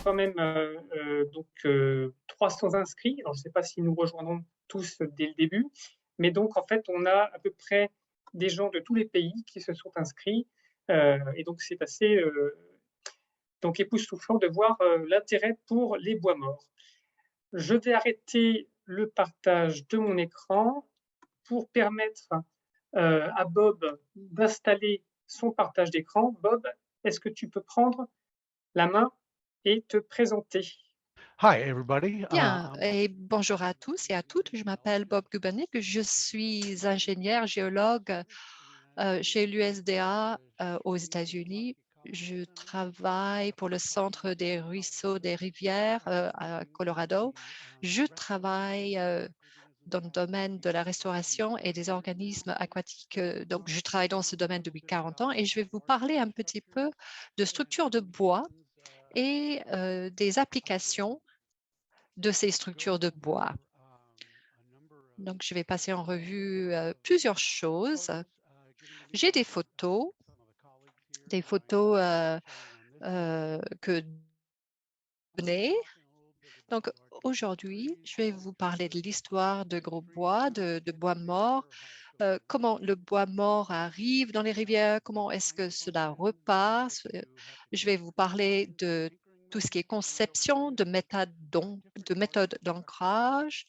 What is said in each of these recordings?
quand même 300 inscrits. Alors, je ne sais pas si nous rejoindrons tous dès le début, mais donc en fait, on a à peu près des gens de tous les pays qui se sont inscrits. Et donc, c'est assez donc époustouflant de voir l'intérêt pour les bois morts. Je vais arrêter le partage de mon écran pour permettre à Bob d'installer son partage d'écran. Bob, est-ce que tu peux prendre la main et te présenter? Hi, everybody. Bien, et bonjour à tous et à toutes. Je m'appelle Bob Gubanek, je suis ingénieur géologue chez l'USDA aux États-Unis. Je travaille pour le Centre des ruisseaux des rivières à Colorado. Je travaille dans le domaine de la restauration et des organismes aquatiques. Donc, je travaille dans ce domaine depuis 40 ans et je vais vous parler un petit peu de structures de bois et des applications de ces structures de bois. Donc, je vais passer en revue plusieurs choses. J'ai des photos que données. Donc, aujourd'hui, je vais vous parler de l'histoire de gros bois, de bois mort, comment le bois mort arrive dans les rivières, comment est-ce que cela repasse. Je vais vous parler de tout ce qui est conception, de méthodes d'ancrage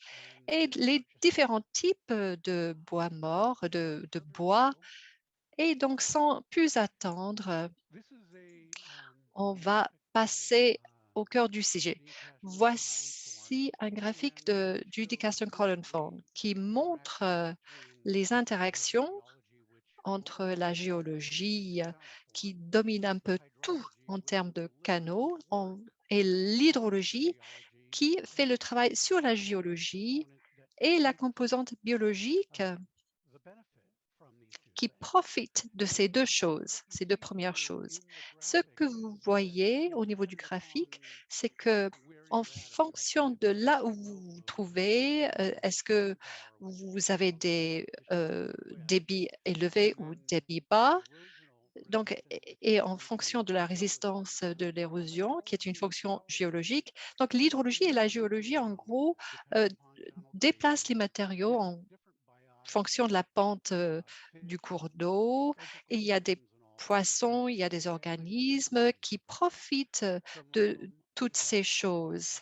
et les différents types de bois morts, de bois. Et donc, sans plus attendre, on va passer au cœur du sujet. Voici un graphique de Judy Caston Collinphone qui montre les interactions entre la géologie qui domine un peu tout en termes de canaux et l'hydrologie qui fait le travail sur la géologie et la composante biologique qui profite de ces deux choses, ces deux premières choses. Ce que vous voyez au niveau du graphique, c'est que en fonction de là où vous vous trouvez, est-ce que vous avez des débits élevés ou débits bas? Donc, et en fonction de la résistance de l'érosion, qui est une fonction géologique. Donc, l'hydrologie et la géologie, en gros, euh, déplacent les matériaux en fonction de la pente du cours d'eau. Et il y a des poissons, il y a des organismes qui profitent de toutes ces choses.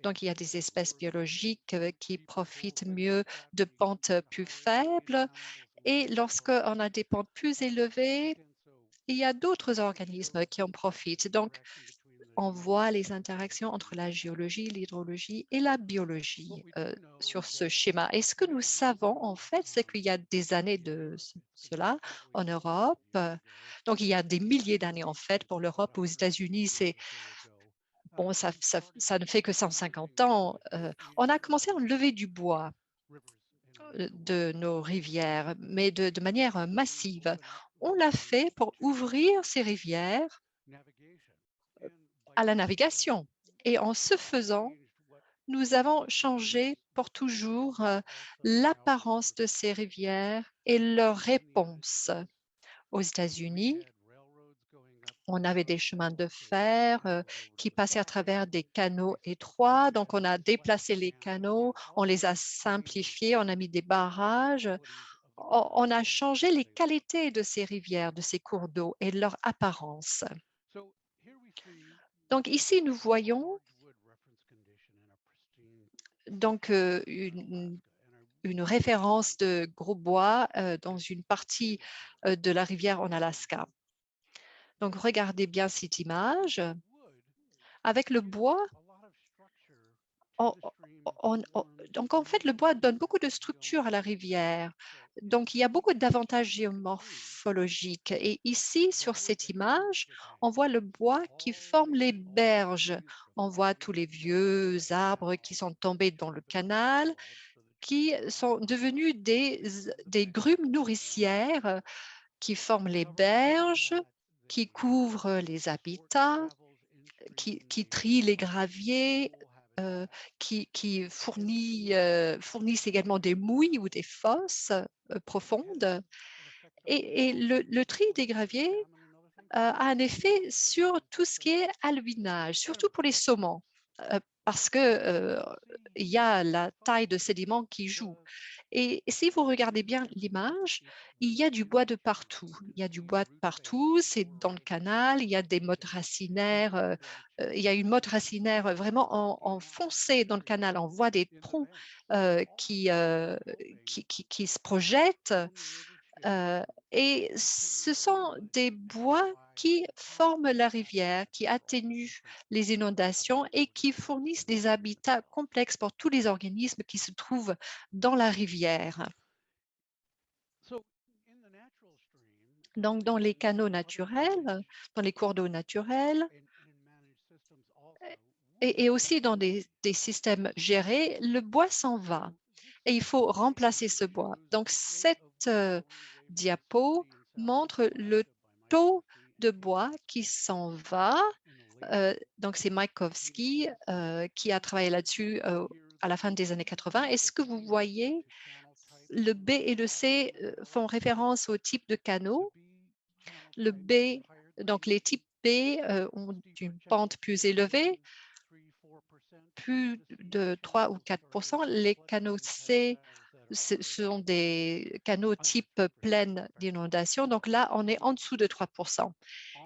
Donc, il y a des espèces biologiques qui profitent mieux de pentes plus faibles. Et lorsqu'on a des pentes plus élevées, il y a d'autres organismes qui en profitent. Donc, on voit les interactions entre la géologie, l'hydrologie et la biologie sur ce schéma. Et ce que nous savons, en fait, c'est qu'il y a des années de cela en Europe. Donc, il y a des milliers d'années, en fait, pour l'Europe. Aux États-Unis, c'est bon, ça ne fait que 150 ans. On a commencé à enlever du bois de nos rivières, mais de manière massive. On l'a fait pour ouvrir ces rivières à la navigation. Et en ce faisant, nous avons changé pour toujours l'apparence de ces rivières et leur réponse. Aux États-Unis, on avait des chemins de fer qui passaient à travers des canaux étroits. Donc, on a déplacé les canaux, on les a simplifiés, on a mis des barrages. On a changé les qualités de ces rivières, de ces cours d'eau et leur apparence. Donc, ici, nous voyons donc une référence de gros bois dans une partie de la rivière en Alaska. Donc, regardez bien cette image. Avec le bois, on- donc en fait, le bois donne beaucoup de structure à la rivière. Donc, il y a beaucoup d'avantages géomorphologiques. Et ici, sur cette image, on voit le bois qui forme les berges. On voit tous les vieux arbres qui sont tombés dans le canal, qui sont devenus des grumes nourricières qui forment les berges, qui couvrent les habitats, qui trient les graviers, qui fournissent également des mouilles ou des fosses profondes. Et le tri des graviers a un effet sur tout ce qui est alunage, surtout pour les saumons, parce que il y a la taille de sédiments qui joue. Et si vous regardez bien l'image, il y a du bois de partout. Il y a du bois de partout, c'est dans le canal, il y a des mottes racinaires, il y a une motte racinaire vraiment enfoncée dans le canal. On voit des troncs qui se projettent. euh, et ce sont des bois qui forment la rivière, qui atténuent les inondations et qui fournissent des habitats complexes pour tous les organismes qui se trouvent dans la rivière. Donc, dans les canaux naturels, dans les cours d'eau naturels et aussi dans des systèmes gérés, le bois s'en va et il faut remplacer ce bois. Donc, cette diapo montre le taux de bois qui s'en va. Donc, c'est Maïkovski qui a travaillé là-dessus à la fin des années 80. Est-ce que vous voyez, le B et le C font référence au type de canaux. Le B, donc les types B ont une pente plus élevée, plus de 3 ou 4 %. Les canaux C, ce sont des canaux type plaine d'inondation. Donc là, on est en dessous de 3 %.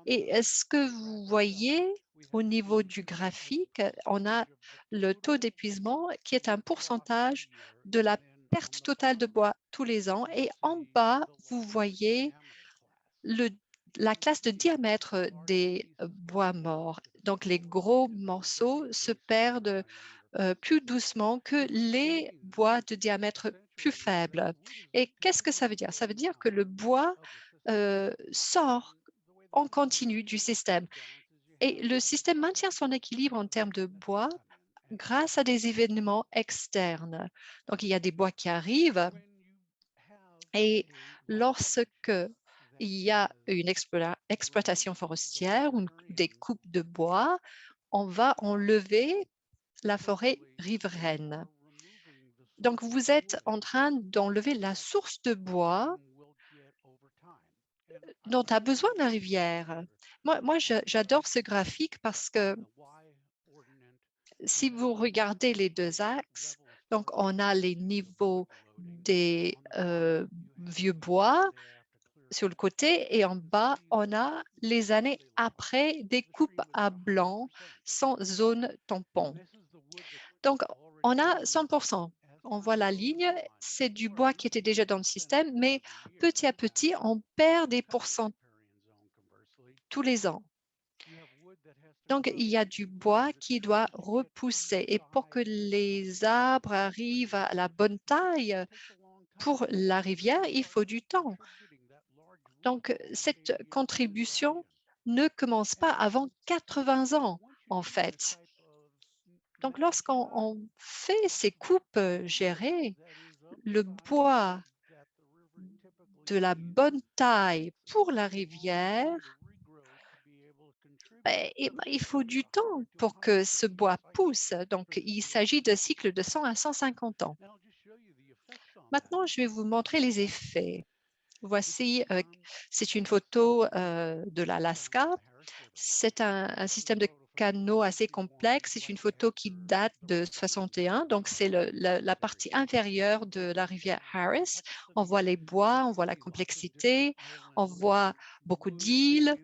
Et est-ce que vous voyez au niveau du graphique, on a le taux d'épuisement qui est un pourcentage de la perte totale de bois tous les ans. Et en bas, vous voyez la classe de diamètre des bois morts. Donc, les gros morceaux se perdent plus doucement que les bois de diamètre plus faible. Et qu'est-ce que ça veut dire? Ça veut dire que le bois sort en continu du système. Et le système maintient son équilibre en termes de bois grâce à des événements externes. Donc, il y a des bois qui arrivent et lorsque il y a une exploitation forestière ou des coupes de bois, on va enlever la forêt riveraine. Donc, vous êtes en train d'enlever la source de bois dont a besoin la rivière. Moi j'adore ce graphique parce que si vous regardez les deux axes, donc on a les niveaux des vieux bois sur le côté et en bas, on a les années après des coupes à blanc sans zone tampon. Donc, on a 100%. On voit la ligne, c'est du bois qui était déjà dans le système, mais petit à petit, on perd des pourcents tous les ans. Donc, il y a du bois qui doit repousser. Et pour que les arbres arrivent à la bonne taille pour la rivière, il faut du temps. Donc, cette contribution ne commence pas avant 80 ans, en fait. Donc, lorsqu'on fait ces coupes gérées, le bois de la bonne taille pour la rivière, il faut du temps pour que ce bois pousse. Donc, il s'agit de cycles de 100 à 150 ans. Maintenant, je vais vous montrer les effets. Voici, c'est une photo de l'Alaska. C'est un système de canaux assez complexe. C'est une photo qui date de 61. Donc, c'est la partie inférieure de la rivière Harris. On voit les bois, on voit la complexité, on voit beaucoup d'îles,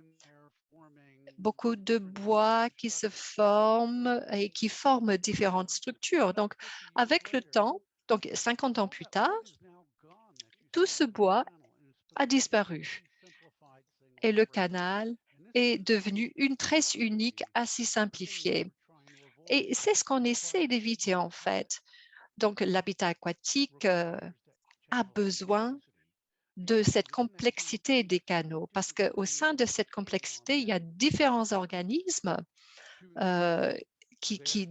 beaucoup de bois qui se forment et qui forment différentes structures. Donc, avec le temps, donc 50 ans plus tard, tout ce bois a disparu et le canal est devenu une tresse unique assez simplifiée. Et c'est ce qu'on essaie d'éviter en fait. Donc, l'habitat aquatique a besoin de cette complexité des canaux parce qu'au sein de cette complexité, il y a différents organismes euh, qui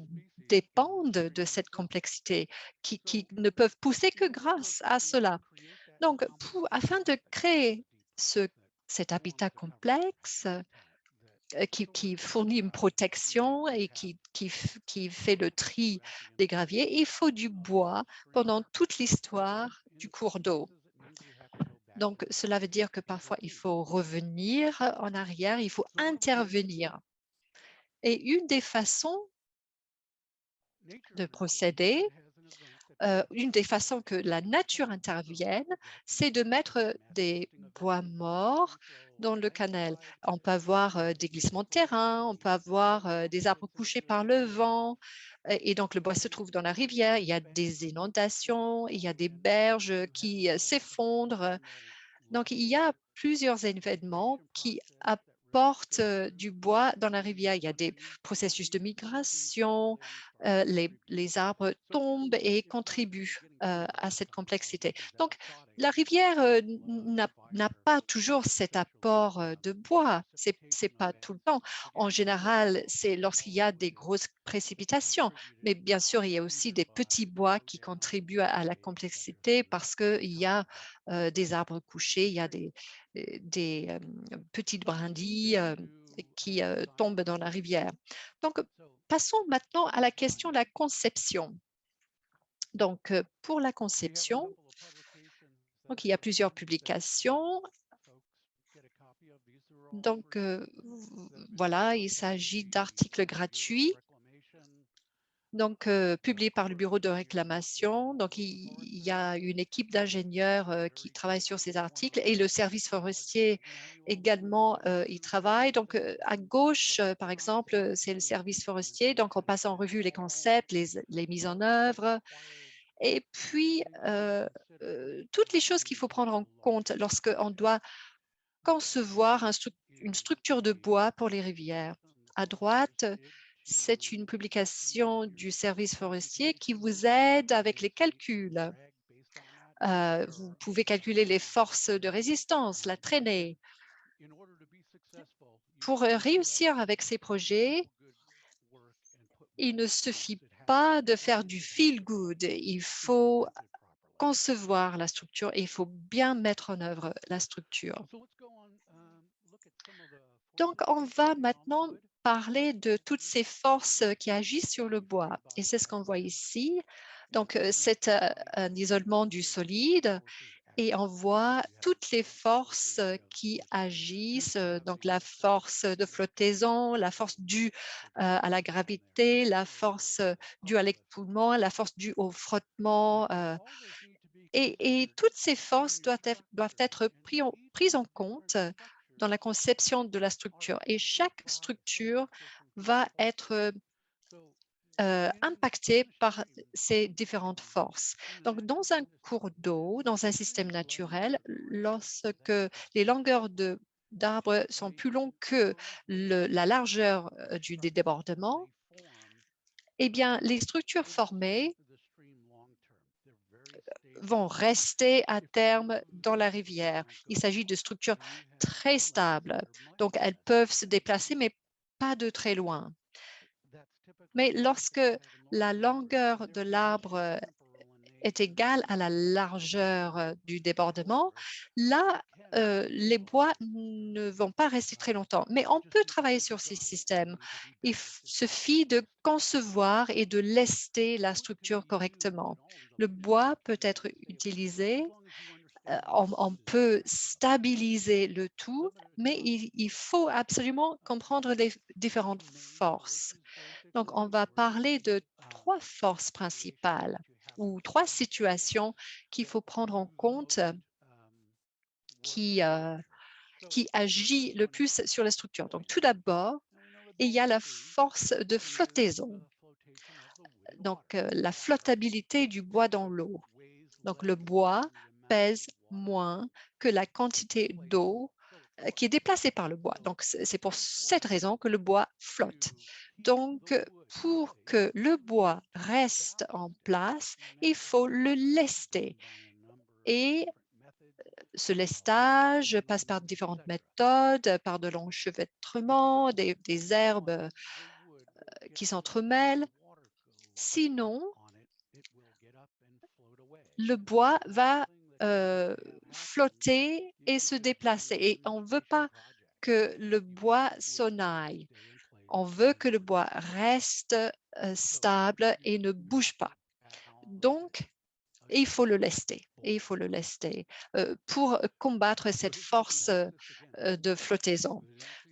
dépendent de cette complexité, qui ne peuvent pousser que grâce à cela. Donc, afin de créer cet habitat complexe qui fournit une protection et qui fait le tri des graviers, il faut du bois pendant toute l'histoire du cours d'eau. Donc, cela veut dire que parfois, il faut revenir en arrière, il faut intervenir. Et une des façons de procéder, une des façons que la nature intervienne, c'est de mettre des bois morts dans le canal. On peut avoir des glissements de terrain, on peut avoir des arbres couchés par le vent, et donc le bois se trouve dans la rivière. Il y a des inondations, il y a des berges qui s'effondrent. Donc, il y a plusieurs événements qui apportent du bois dans la rivière. Il y a des processus de migration, les arbres tombent et contribuent à cette complexité. Donc, la rivière n'a pas toujours cet apport de bois. C'est pas tout le temps. En général, c'est lorsqu'il y a des grosses précipitations. Mais bien sûr, il y a aussi des petits bois qui contribuent à la complexité parce qu'il y a des arbres couchés, il y a des petites brindilles qui tombent dans la rivière. Donc, passons maintenant à la question de la conception. Donc, pour la conception, donc, il y a plusieurs publications. Donc, voilà, il s'agit d'articles gratuits. Donc, publié par le bureau de réclamation. Donc, il y a une équipe d'ingénieurs qui travaille sur ces articles et le service forestier également y travaille. Donc, à gauche, par exemple, c'est le service forestier. Donc, on passe en revue les concepts, les mises en œuvre et puis toutes les choses qu'il faut prendre en compte lorsqu'on doit concevoir une structure de bois pour les rivières. À droite, c'est une publication du service forestier qui vous aide avec les calculs. Vous pouvez calculer les forces de résistance, la traînée. Pour réussir avec ces projets, il ne suffit pas de faire du feel good. Il faut concevoir la structure et il faut bien mettre en œuvre la structure. Donc, on va maintenant parler de toutes ces forces qui agissent sur le bois. Et c'est ce qu'on voit ici. Donc, c'est un isolement du solide et on voit toutes les forces qui agissent. Donc, la force de flottaison, la force due à la gravité, la force due à l'écoulement, la force due au frottement. Et toutes ces forces doivent être prises en compte dans la conception de la structure. Et chaque structure va être impactée par ces différentes forces. Donc, dans un cours d'eau, dans un système naturel, lorsque les longueurs d'arbres sont plus longues que la largeur des débordements, eh bien, les structures formées vont rester à terme dans la rivière. Il s'agit de structures très stables. Donc, elles peuvent se déplacer, mais pas de très loin. Mais lorsque la longueur de l'arbre est égale à la largeur du débordement, là, les bois ne vont pas rester très longtemps. Mais on peut travailler sur ces systèmes. Il suffit de concevoir et de lester la structure correctement. Le bois peut être utilisé, on peut stabiliser le tout, mais il faut absolument comprendre les différentes forces. Donc, on va parler de trois forces principales ou trois situations qu'il faut prendre en compte qui, qui agit le plus sur la structure. Donc, tout d'abord, il y a la force de flottaison, donc la flottabilité du bois dans l'eau. Donc, le bois pèse moins que la quantité d'eau qui est déplacée par le bois. Donc, c'est pour cette raison que le bois flotte. Donc, pour que le bois reste en place, il faut le lester. Et ce lestage passe par différentes méthodes, par de l'enchevêtrement, des herbes qui s'entremêlent. Sinon, le bois va flotter et se déplacer. Et on ne veut pas que le bois s'en aille. On veut que le bois reste stable et ne bouge pas. Donc, il faut le lester. et il faut le lester pour combattre cette force de flottaison.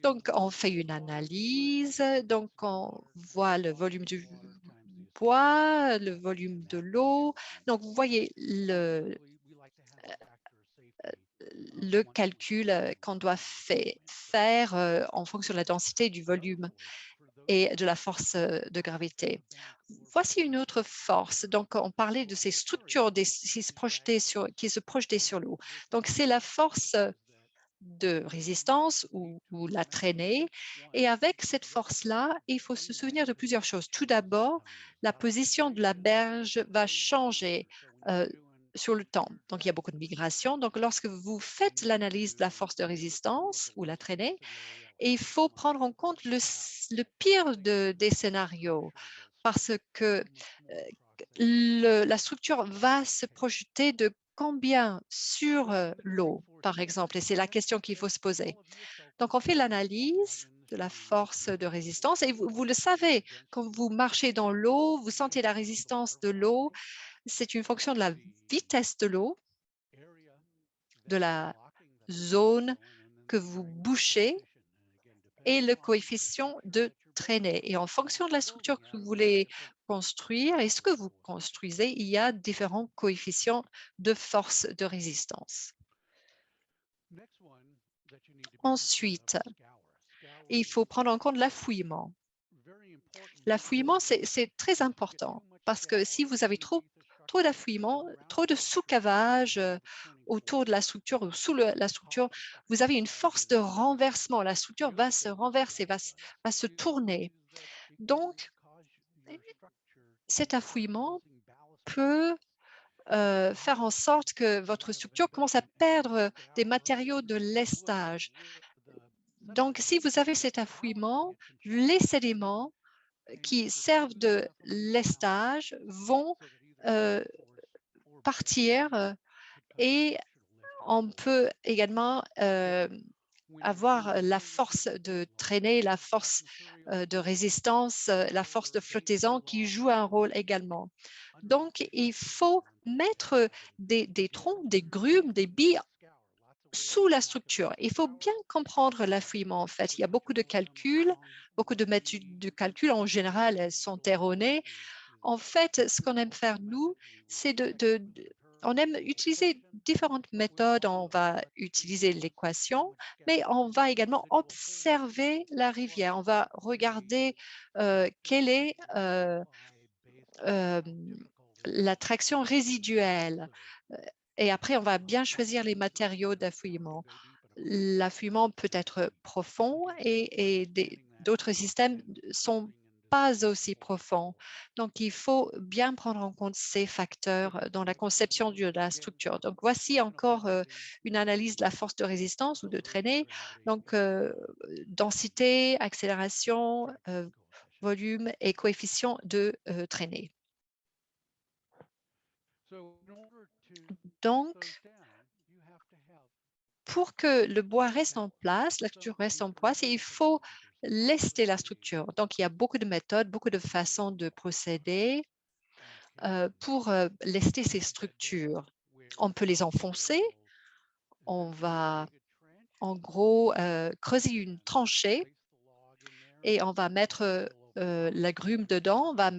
Donc, on fait une analyse, donc on voit le volume du bois, le volume de l'eau. Donc, vous voyez le calcul qu'on doit faire en fonction de la densité, du volume et de la force de gravité. Voici une autre force. Donc, on parlait de ces structures qui se projetaient sur l'eau. Donc, c'est la force de résistance ou la traînée. Et avec cette force-là, il faut se souvenir de plusieurs choses. Tout d'abord, la position de la berge va changer sur le temps. Donc, il y a beaucoup de migration. Donc, lorsque vous faites l'analyse de la force de résistance ou la traînée, il faut prendre en compte le pire des scénarios parce que la structure va se projeter de combien sur l'eau, par exemple, et c'est la question qu'il faut se poser. Donc, on fait l'analyse de la force de résistance et vous le savez, quand vous marchez dans l'eau, vous sentez la résistance de l'eau. C'est une fonction de la vitesse de l'eau, de la zone que vous bouchez et le coefficient de traînée. Et en fonction de la structure que vous voulez construire et ce que vous construisez, il y a différents coefficients de force de résistance. Ensuite, il faut prendre en compte l'affouillement. L'affouillement, c'est très important parce que si vous avez trop d'affouillement, trop de sous-cavage autour de la structure ou sous la structure, vous avez une force de renversement. La structure va se renverser, va se tourner. Donc, cet affouillement peut faire en sorte que votre structure commence à perdre des matériaux de lestage. Donc, si vous avez cet affouillement, les sédiments qui servent de lestage vont euh, partir et on peut également avoir la force de traîner, la force de résistance, la force de flottaison qui joue un rôle également. Donc, il faut mettre des troncs, des grumes, des billes sous la structure. Il faut bien comprendre l'affouillement. En fait, il y a beaucoup de calculs, beaucoup de méthodes de calcul. En général, elles sont erronées. En fait, ce qu'on aime faire, nous, c'est on aime utiliser différentes méthodes. On va utiliser l'équation, mais on va également observer la rivière. On va regarder quelle est euh, l'attraction résiduelle. Et après, on va bien choisir les matériaux d'affouillement. L'affouillement peut être profond et d'autres systèmes sont pas aussi profonds. Donc, il faut bien prendre en compte ces facteurs dans la conception de la structure. Donc, voici encore une analyse de la force de résistance ou de traînée. Donc, densité, accélération, volume et coefficient de traînée. Donc, pour que le bois reste en place, la structure reste en place, il faut lester la structure. Donc, il y a beaucoup de méthodes, beaucoup de façons de procéder pour lester ces structures. On peut les enfoncer. On va, en gros, creuser une tranchée et on va mettre la grume dedans. On va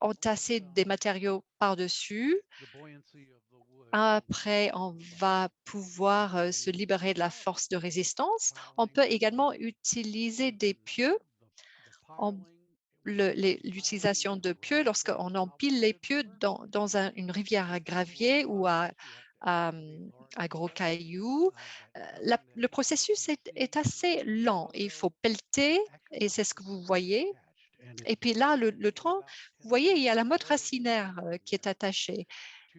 entasser des matériaux par-dessus. Après, on va pouvoir se libérer de la force de résistance. On peut également utiliser des pieux. L'utilisation de pieux, lorsqu'on empile les pieux dans une rivière à gravier ou à gros cailloux, le processus est assez lent. Il faut pelleter, et c'est ce que vous voyez. Et puis là, le tronc, vous voyez, il y a la motte racinaire qui est attachée.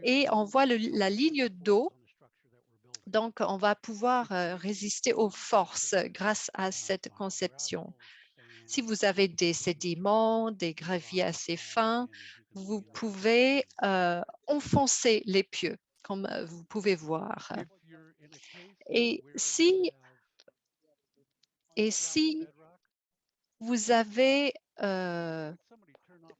Et on voit la ligne d'eau. Donc, on va pouvoir résister aux forces grâce à cette conception. Si vous avez des sédiments, des graviers assez fins, vous pouvez enfoncer les pieux, comme vous pouvez voir. Et si, et si vous avez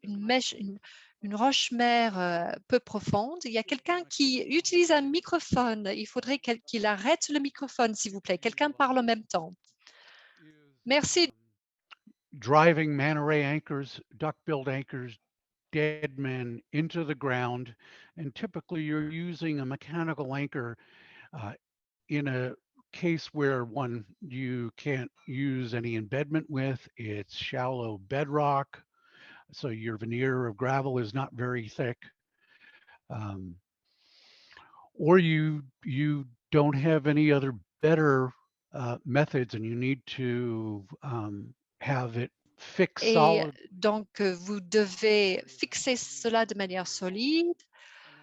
une une roche-mère peu profonde. Il y a quelqu'un qui utilise un microphone. Il faudrait qu'il arrête le microphone, s'il vous plaît. Quelqu'un parle en même temps. Merci. Driving manta ray anchors, duck-billed anchors, dead men into the ground, and typically you're using a mechanical anchor in a case where you can't use any embedment with, it's shallow bedrock, so your veneer of gravel is not very thick. Or you don't have any other better methods and you need to have it fixed Et solid. donc, vous devez fixer cela de manière solide.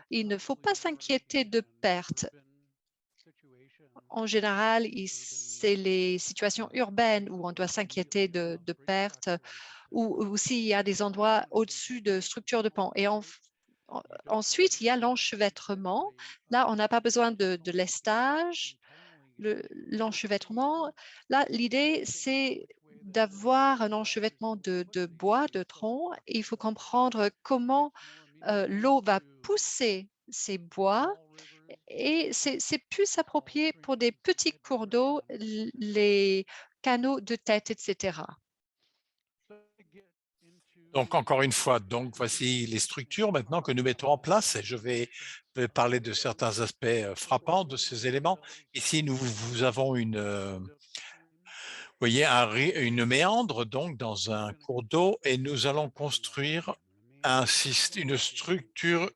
Il ne faut pas s'inquiéter de pertes. En général, c'est les situations urbaines où on doit s'inquiéter de pertes ou s'il y a des endroits au-dessus de structures de pont. Et ensuite, il y a l'enchevêtrement. Là, on n'a pas besoin de lestage. L'enchevêtrement, là, l'idée, c'est d'avoir un enchevêtrement de bois, de tronc. Et il faut comprendre comment l'eau va pousser ces bois et c'est plus approprié pour des petits cours d'eau, les canaux de tête, etc. Donc, encore une fois, donc voici les structures maintenant que nous mettons en place et je vais parler de certains aspects frappants de ces éléments. Ici, nous avons vous voyez, une méandre donc dans un cours d'eau et nous allons construire une structure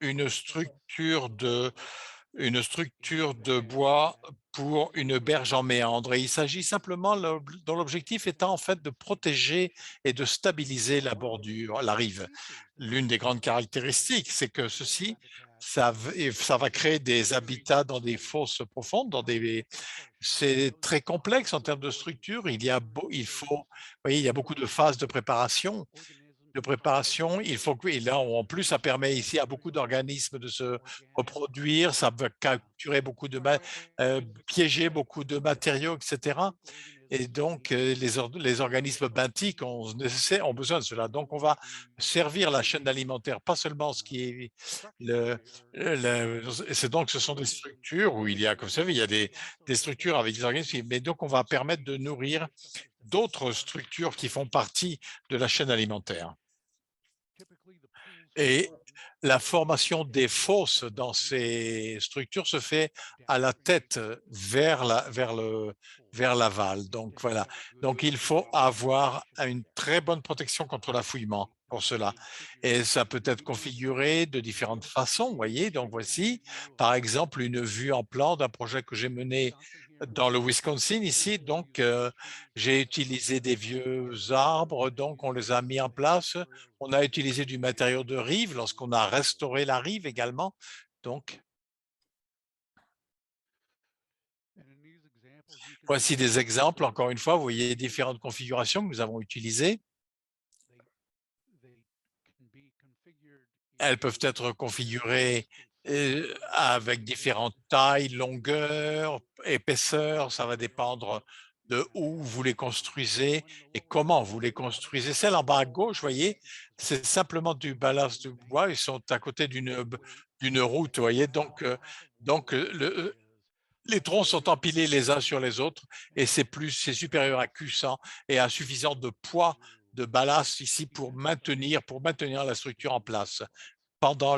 de bois pour une berge en méandre. Et il s'agit simplement, dont l'objectif étant en fait de protéger et de stabiliser la bordure, la rive. L'une des grandes caractéristiques, c'est que ça va créer des habitats dans des fosses profondes, c'est très complexe en termes de structure. Il y a beaucoup de phases de préparation. Il faut que, et là, en plus, ça permet ici à beaucoup d'organismes de se reproduire, ça va capturer piéger beaucoup de matériaux, etc. Et donc, les organismes benthiques ont besoin de cela. Donc, on va servir la chaîne alimentaire, pas seulement ce qui est ce sont des structures où il y a, comme vous savez, il y a des structures avec des organismes, mais donc on va permettre de nourrir d'autres structures qui font partie de la chaîne alimentaire. Et la formation des fosses dans ces structures se fait à la tête vers l'aval. Donc voilà. Donc il faut avoir une très bonne protection contre l'affouillement pour cela. Et ça peut être configuré de différentes façons, vous voyez. Donc voici, par exemple, une vue en plan d'un projet que j'ai mené dans le Wisconsin ici. Donc j'ai utilisé des vieux arbres, donc on les a mis en place. On a utilisé du matériau de rive lorsqu'on a restauré la rive également. Donc, voici des exemples. Encore une fois, vous voyez différentes configurations que nous avons utilisées. Elles peuvent être configurées avec différentes tailles, longueurs, épaisseurs. Ça va dépendre de où vous les construisez et comment vous les construisez. Celle en bas à gauche, vous voyez, c'est simplement du ballast de bois. Ils sont à côté d'une route, vous voyez. Donc les troncs sont empilés les uns sur les autres et c'est supérieur à Q100 et à suffisant de poids de ballast ici pour maintenir la structure en place pendant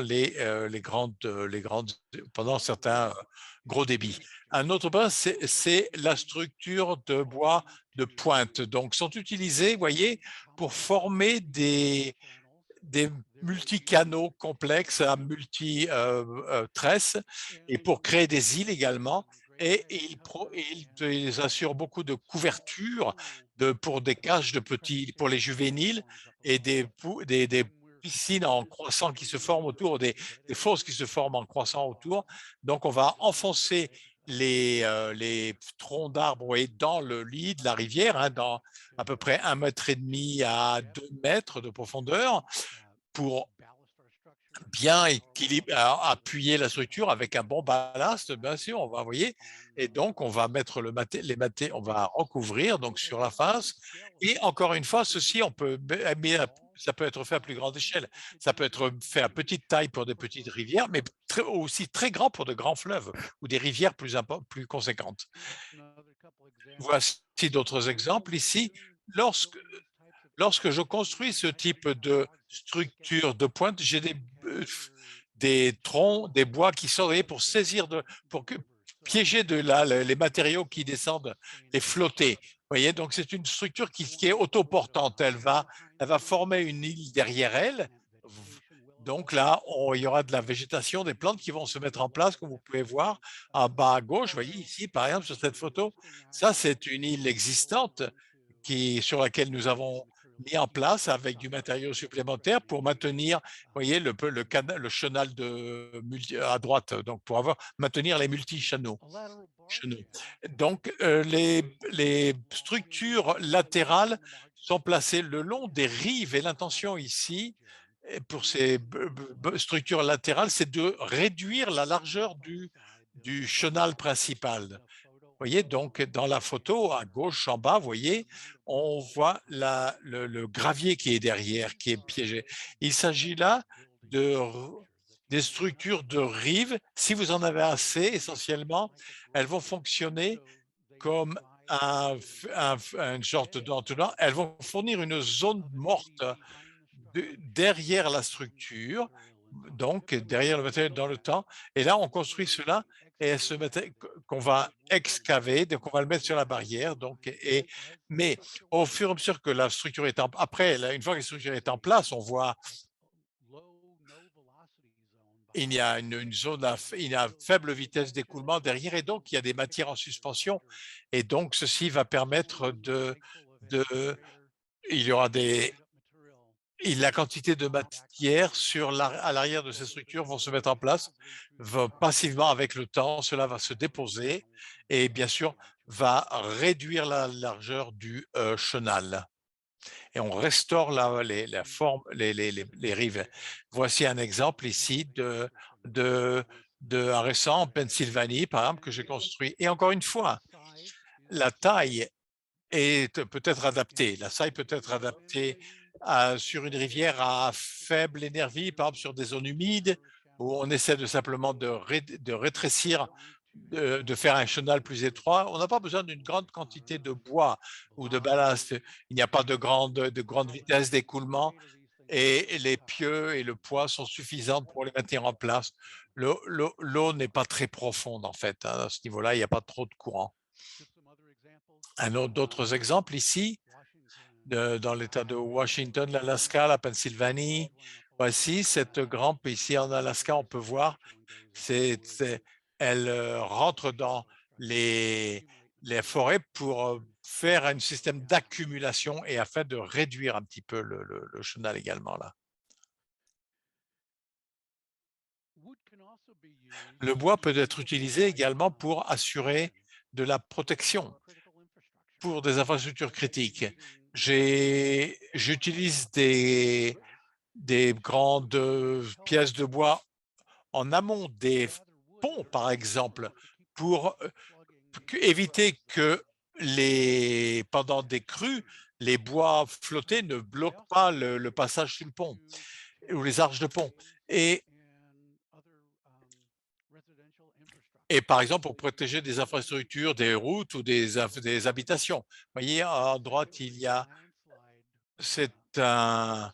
pendant certains gros débits. Un autre point, c'est la structure de bois de pointe. Donc, sont utilisés, vous voyez, pour former des multi-canaux complexes à multi-tresses et pour créer des îles également. Et ils assurent beaucoup de couverture pour des cages pour les juvéniles et des piscines en croissant qui se forment autour, des fosses qui se forment en croissant autour. Donc, on va enfoncer les troncs d'arbres dans le lit de la rivière, hein, dans à peu près 1,5 m à 2 mètres de profondeur pour bien appuyer la structure avec un bon ballast, bien sûr, on va envoyer. Et donc, on va mettre on va recouvrir donc sur la face. Et encore une fois, ceci, on peut ça peut être fait à plus grande échelle. Ça peut être fait à petite taille pour des petites rivières, mais aussi très grand pour de grands fleuves ou des rivières plus conséquentes. Voici d'autres exemples ici. Lorsque je construis ce type de structure de pointe, j'ai des troncs, des bois qui sont pour saisir, piéger les matériaux qui descendent, les flotter. Vous voyez, donc c'est une structure qui est autoportante. Elle va former une île derrière elle. Donc là, il y aura de la végétation, des plantes qui vont se mettre en place, comme vous pouvez voir en bas à gauche. Vous voyez ici, par exemple, sur cette photo, ça c'est une île existante sur laquelle nous avons mis en place avec du matériau supplémentaire pour maintenir, vous voyez, le chenal à droite, donc pour maintenir les multi-chenaux. Donc, les structures latérales sont placées le long des rives et l'intention ici, pour ces structures latérales, c'est de réduire la largeur du chenal principal. Vous voyez, donc dans la photo à gauche en bas, vous voyez, on voit le gravier qui est derrière, qui est piégé. Il s'agit là des structures de rive. Si vous en avez assez, essentiellement, elles vont fonctionner comme une sorte d'entonnoir. Elles vont fournir une zone morte derrière la structure, donc derrière le matériel dans le temps. Et là, on construit cela et qu'on va excaver, donc on va le mettre sur la barrière. Donc, mais au fur et à mesure que la structure est une fois que la structure est en place, on voit il y a une zone il y a faible vitesse d'écoulement derrière et donc il y a des matières en suspension et donc ceci va permettre il y aura la quantité de matière à l'arrière de ces structures vont se mettre en place passivement avec le temps. Cela va se déposer et bien sûr va réduire la largeur du chenal. Et on restaure la forme, les rives. Voici un exemple ici un récent en Pennsylvanie, par exemple, que j'ai construit. Et encore une fois, la taille peut être adaptée. La taille peut être adaptée sur une rivière à faible énergie, par exemple sur des zones humides, où on essaie simplement de rétrécir, de faire un chenal plus étroit. On n'a pas besoin d'une grande quantité de bois ou de ballast. Il n'y a pas de grande vitesse d'écoulement et les pieux et le poids sont suffisants pour les maintenir en place. L'eau n'est pas très profonde en fait. À ce niveau-là, il n'y a pas trop de courant. D'autres exemples ici, dans l'État de Washington, l'Alaska, la Pennsylvanie. Voici cette grampe ici en Alaska, on peut voir, elle rentre dans les forêts pour faire un système d'accumulation et afin de réduire un petit peu le chenal également là. Le bois peut être utilisé également pour assurer de la protection pour des infrastructures critiques. J'utilise des grandes pièces de bois en amont des ponts, par exemple, pour éviter que pendant des crues, les bois flottés ne bloquent pas le passage sur le pont ou les arches de pont. Et par exemple, pour protéger des infrastructures, des routes ou des habitations. Vous voyez, à droite, c'est un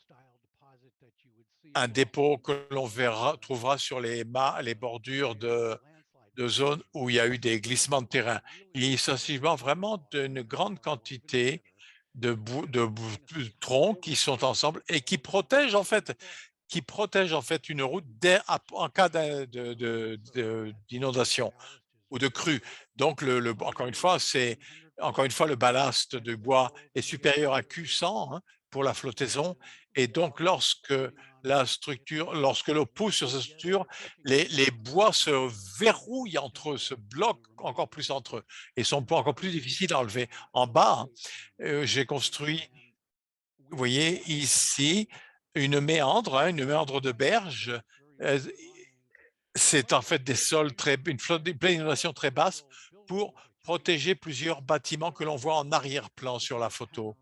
dépôt que l'on trouvera sur les bordures de zones où il y a eu des glissements de terrain. Il s'agit vraiment d'une grande quantité de troncs qui sont ensemble et qui protègent en fait une route en cas d'inondation ou de crue. Donc, encore une fois, le ballast de bois est supérieur à Q100 pour la flottaison. Et donc, lorsque l'eau pousse sur cette structure, les bois se verrouillent entre eux, se bloquent encore plus entre eux et sont encore plus difficiles à enlever. En bas, j'ai construit, vous voyez ici, une méandre de berge. C'est en fait des sols une pleine inondation très basse pour protéger plusieurs bâtiments que l'on voit en arrière-plan sur la photo.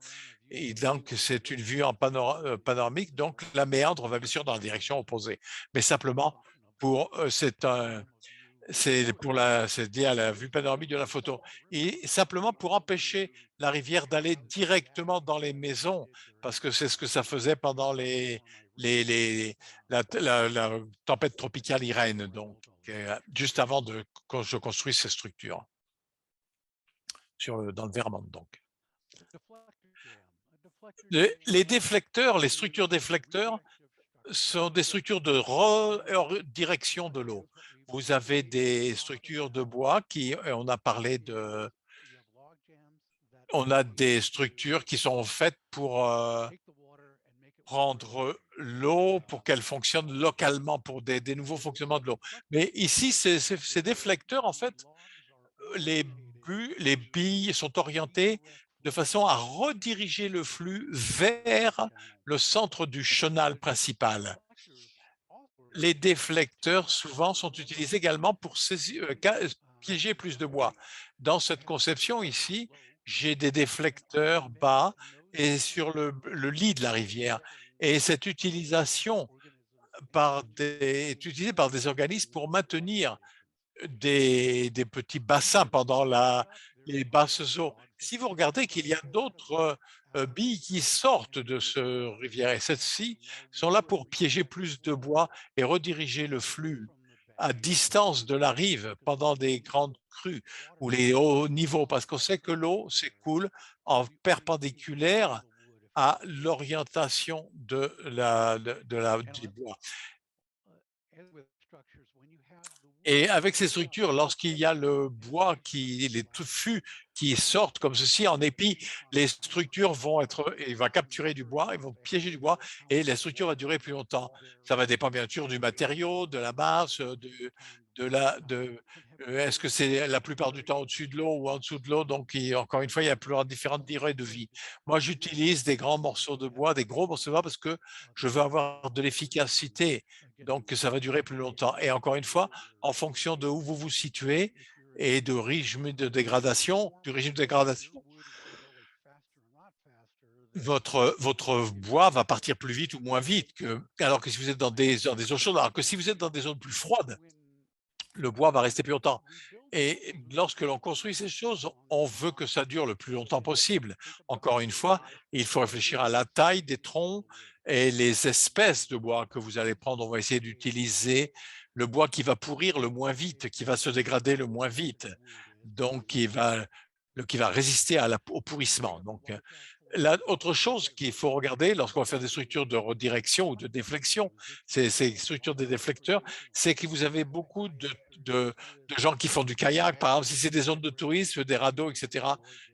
Et donc, c'est une vue en panoramique, donc la méandre va bien sûr dans la direction opposée. Mais simplement pour, c'est lié à la vue panoramique de la photo et simplement pour empêcher la rivière d'aller directement dans les maisons, parce que c'est ce que ça faisait pendant les la tempête tropicale Irène, donc juste avant que je construise ces structures dans le Vermont donc. Les déflecteurs, les structures déflecteurs sont des structures de redirection de l'eau. Vous avez des structures de bois on a des structures qui sont faites pour prendre l'eau, pour qu'elle fonctionne localement, pour des nouveaux fonctionnements de l'eau. Mais ici, ces déflecteurs, en fait, les billes sont orientées de façon à rediriger le flux vers le centre du chenal principal. Les déflecteurs souvent sont utilisés également pour piéger plus de bois. Dans cette conception ici, j'ai des déflecteurs bas et sur le lit de la rivière. Et cette utilisation est utilisée par des organismes pour maintenir des petits bassins pendant les basses eaux. Si vous regardez qu'il y a d'autres billes qui sortent de ce rivière et celles-ci sont là pour piéger plus de bois et rediriger le flux à distance de la rive pendant des grandes crues ou les hauts niveaux, parce qu'on sait que l'eau s'écoule en perpendiculaire à l'orientation des bois. Et avec ces structures, lorsqu'il y a le bois, les touffus qui sortent comme ceci en épi, les structures il va capturer du bois, ils vont piéger du bois et la structure va durer plus longtemps. Ça va dépendre bien sûr du matériau, de la masse, est-ce que c'est la plupart du temps au-dessus de l'eau ou en dessous de l'eau. Donc, encore une fois, il y a différentes durées de vie. Moi, j'utilise des grands morceaux de bois, des gros morceaux de bois parce que je veux avoir de l'efficacité. Donc, ça va durer plus longtemps. Et encore une fois, en fonction de où vous vous situez et du régime de dégradation, votre bois va partir plus vite ou moins vite alors que si vous êtes dans des zones chaudes, alors que si vous êtes dans des zones plus froides, le bois va rester plus longtemps. Et lorsque l'on construit ces choses, on veut que ça dure le plus longtemps possible. Encore une fois, il faut réfléchir à la taille des troncs et les espèces de bois que vous allez prendre. On va essayer d'utiliser le bois qui va pourrir le moins vite, qui va se dégrader le moins vite, donc qui va résister au pourrissement. Donc, autre chose qu'il faut regarder lorsqu'on va faire des structures de redirection ou de déflexion, ces structures de déflecteurs, c'est que vous avez beaucoup de gens qui font du kayak, par exemple, si c'est des zones de tourisme, des radeaux, etc.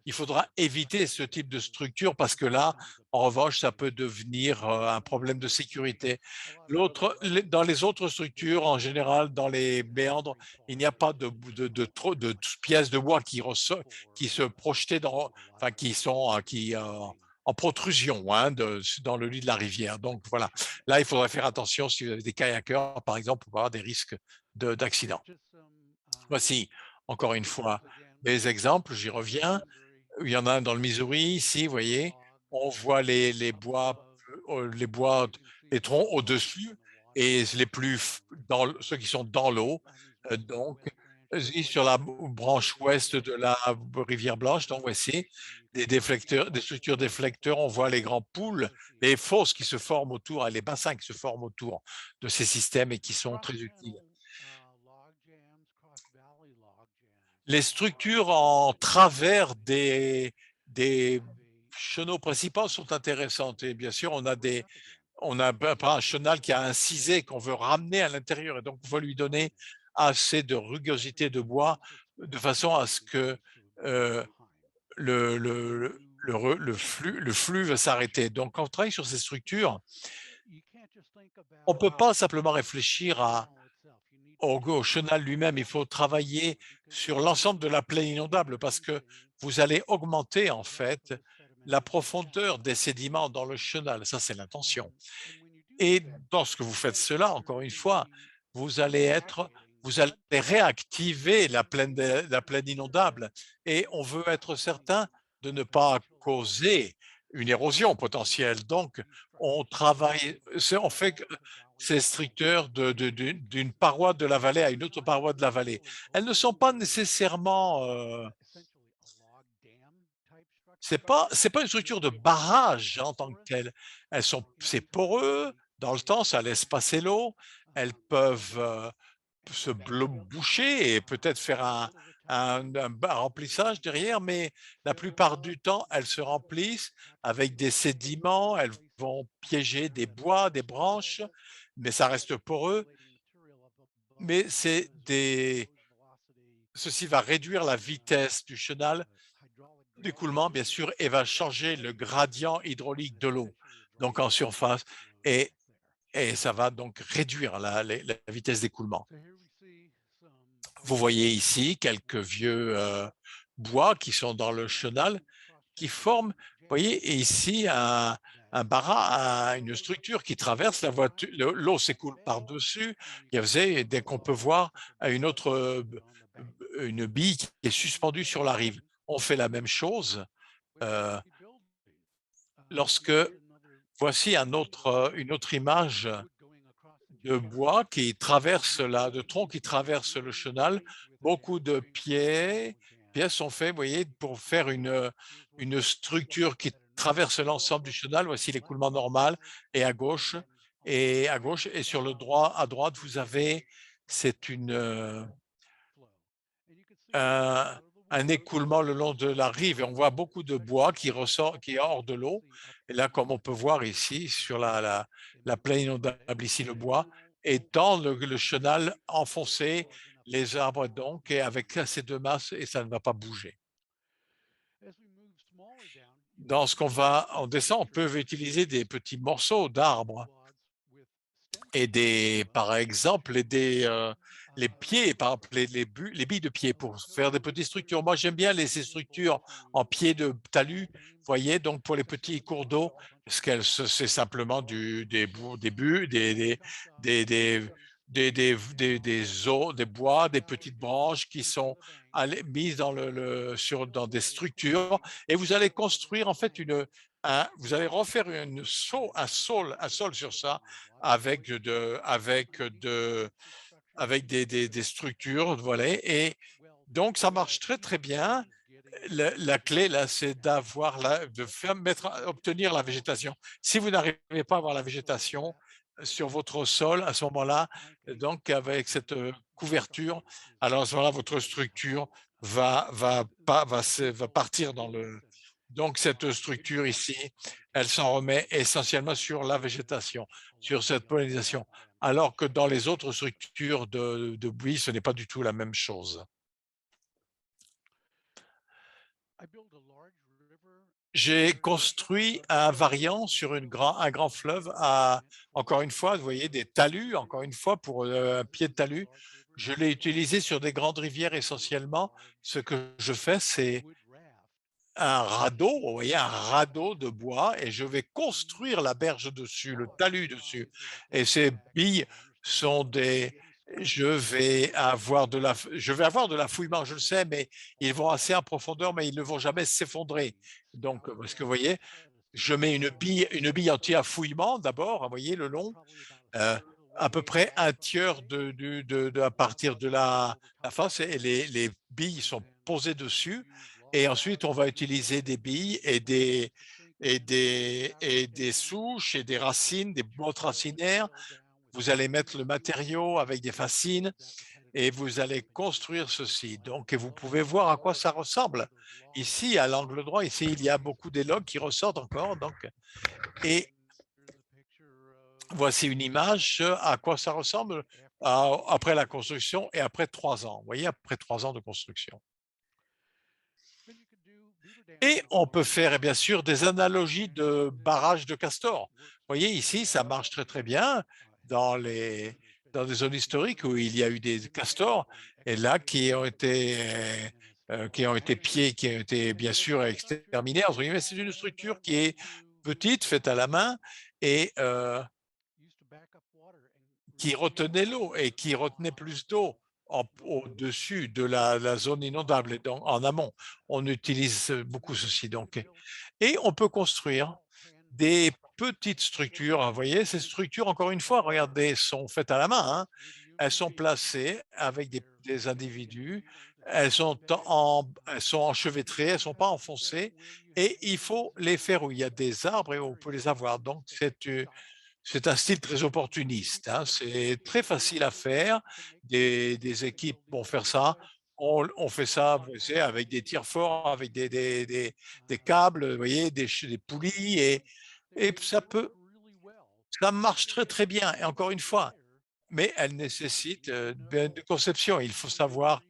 Il faudra éviter ce type de structure parce que là, en revanche, ça peut devenir un problème de sécurité. Dans les autres structures, en général, dans les méandres, il n'y a pas de pièces de bois qui se projetaient qui sont en protrusion dans le lit de la rivière. Donc voilà, là, il faudrait faire attention si vous avez des kayakers, par exemple, pour avoir des risques d'accident. Voici, encore une fois, des exemples, j'y reviens. Il y en a un dans le Missouri, ici, vous voyez, on voit les troncs au-dessus et ceux qui sont dans l'eau. Donc, sur la branche ouest de la rivière Blanche, donc voici des structures déflecteurs, on voit les grands pools, les fosses qui se forment autour, les bassins qui se forment autour de ces systèmes et qui sont très utiles. Les structures en travers des chenaux principaux sont intéressantes et bien sûr, on a pas un chenal qui a un ciset qu'on veut ramener à l'intérieur et donc on va lui donner assez de rugosité de bois de façon à ce que le flux va s'arrêter. Donc, quand on travaille sur ces structures, on ne peut pas simplement réfléchir au chenal lui-même, il faut travailler sur l'ensemble de la plaine inondable parce que vous allez augmenter en fait la profondeur des sédiments dans le chenal. Ça, c'est l'intention. Et lorsque vous faites cela, encore une fois, vous allez réactiver la plaine inondable et on veut être certain de ne pas causer une érosion potentielle. Donc, on travaille, on fait ces structures d'une paroi de la vallée à une autre paroi de la vallée. Elles ne sont pas nécessairement, c'est pas une structure de barrage en tant que telle. C'est poreux dans le temps, ça laisse passer l'eau. Elles peuvent boucher et peut-être faire un remplissage derrière, mais la plupart du temps, elles se remplissent avec des sédiments, elles vont piéger des bois, des branches, mais ça reste poreux. Mais ceci va réduire la vitesse du chenal d'écoulement, bien sûr, et va changer le gradient hydraulique de l'eau, donc en surface, et, et ça va donc réduire la vitesse d'écoulement. Vous voyez ici quelques vieux bois qui sont dans le chenal, qui forment, vous voyez, et ici un barrage, une structure qui traverse la voiture, l'eau s'écoule par-dessus, dès qu'on peut voir une bille qui est suspendue sur la rive. On fait la même chose euh, lorsque, voici une autre image de bois qui traverse de troncs qui traverse le chenal. Beaucoup de pieds sont faits, vous voyez, pour faire une structure qui traverse l'ensemble du chenal. Voici l'écoulement normal et à gauche et sur le droit, à droite, vous avez, c'est un écoulement le long de la rive et on voit beaucoup de bois qui ressort, qui est hors de l'eau. Et là, comme on peut voir ici sur la plaine inondable, ici le bois, est dans le chenal enfoncé, les arbres donc, et avec ces deux masses, et ça ne va pas bouger. Dans ce on descend, on peut utiliser des petits morceaux d'arbres et par exemple, les pieds, par exemple, les billes de pied pour faire des petites structures. Moi, j'aime bien ces structures en pied de talus, vous voyez, donc pour les petits cours d'eau, c'est simplement des des bois, des petites branches qui sont mises dans des structures et vous allez construire en fait vous allez refaire un sol sur ça avec des structures, voilà. Et donc, ça marche très, très bien. La clé, là, c'est obtenir la végétation. Si vous n'arrivez pas à avoir la végétation sur votre sol, à ce moment-là, donc avec cette couverture, alors à ce moment-là, votre structure va partir dans le… Donc, cette structure ici, elle s'en remet essentiellement sur la végétation, sur cette pollinisation, alors que dans les autres structures de buis, ce n'est pas du tout la même chose. J'ai construit un variant sur un grand fleuve encore une fois, vous voyez, des talus, encore une fois, pour un pied de talus. Je l'ai utilisé sur des grandes rivières essentiellement. Ce que je fais, c'est un radeau, vous voyez, un radeau de bois et je vais construire la berge dessus, le talus dessus. Et ces billes sont je vais avoir de l'affouillement, je le sais, mais ils vont assez en profondeur, mais ils ne vont jamais s'effondrer. Donc, parce que vous voyez, je mets une bille anti-affouillement d'abord, vous voyez, le long, euh, à peu près un tiers à partir de la face et les billes sont posées dessus. Et ensuite, on va utiliser des billes et des souches et des racines, des bottes racinaires. Vous allez mettre le matériau avec des fascines et vous allez construire ceci. Donc, et vous pouvez voir à quoi ça ressemble. Ici, à l'angle droit, ici, il y a beaucoup d'éloges qui ressortent encore. Donc, et voici une image à quoi ça ressemble après la construction et après 3 ans. Vous voyez, après 3 ans de construction. Et on peut faire, bien sûr, des analogies de barrages de castors. Vous voyez, ici, ça marche très, très bien dans des zones historiques où il y a eu des castors et là qui ont été bien sûr exterminés. C'est une structure qui est petite, faite à la main et qui retenait l'eau et qui retenait plus d'eau au-dessus de la zone inondable, et donc en amont. On utilise beaucoup ceci donc. Et on peut construire des petites structures. Vous voyez, ces structures, encore une fois, regardez, sont faites à la main, hein. Elles sont placées avec des individus, elles sont enchevêtrées, elles ne sont pas enfoncées, et il faut les faire où il y a des arbres et où on peut les avoir. Donc, c'est un style très opportuniste, hein. C'est très facile à faire. Des équipes vont faire ça. On fait ça, vous savez, avec des tirs forts, avec des câbles, vous voyez, des poulies, et ça marche très, très bien. Et encore une fois, mais elle nécessite de conception. Il faut savoir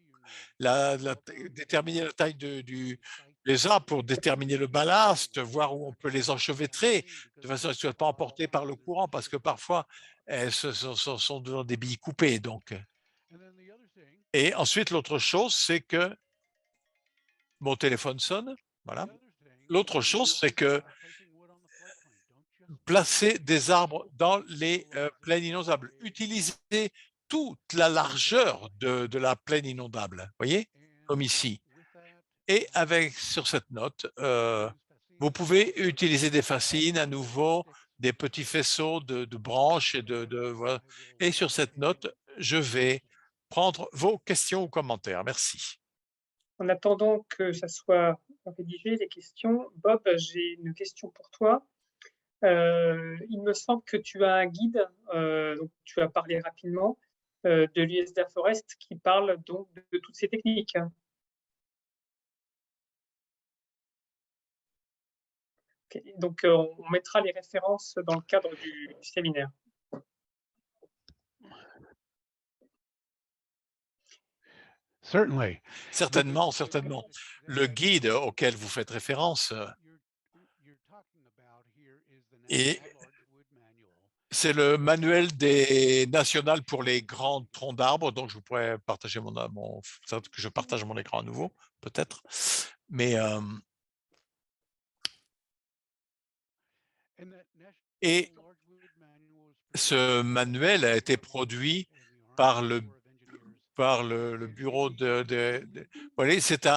déterminer la taille des arbres pour déterminer le ballast, voir où on peut les enchevêtrer, de façon à ce qu'elles ne soient pas emportées par le courant, parce que parfois, elles sont dans des billes coupées. Donc. Et ensuite, l'autre chose, c'est que mon téléphone sonne. Voilà. L'autre chose, c'est que placer des arbres dans les plaines inondables, utiliser toute la largeur de la plaine inondable, voyez, comme ici. Et sur cette note, vous pouvez utiliser des fascines à nouveau, des petits faisceaux de branches voilà. Et sur cette note, je vais prendre vos questions ou commentaires. Merci. En attendant que ça soit rédigé, les questions, Bob, j'ai une question pour toi. Il me semble que tu as un guide, donc tu as parlé rapidement, de l'USDA Forest qui parle donc de toutes ces techniques, hein. Okay. Donc, on mettra les références dans le cadre du séminaire. Certainly. Certainement, certainement. Le guide auquel vous faites référence c'est le manuel national pour les grands troncs d'arbres. Donc, je pourrais partager que je partage mon écran à nouveau, peut-être. Mais et ce manuel a été produit par le bureau vous voyez, c'est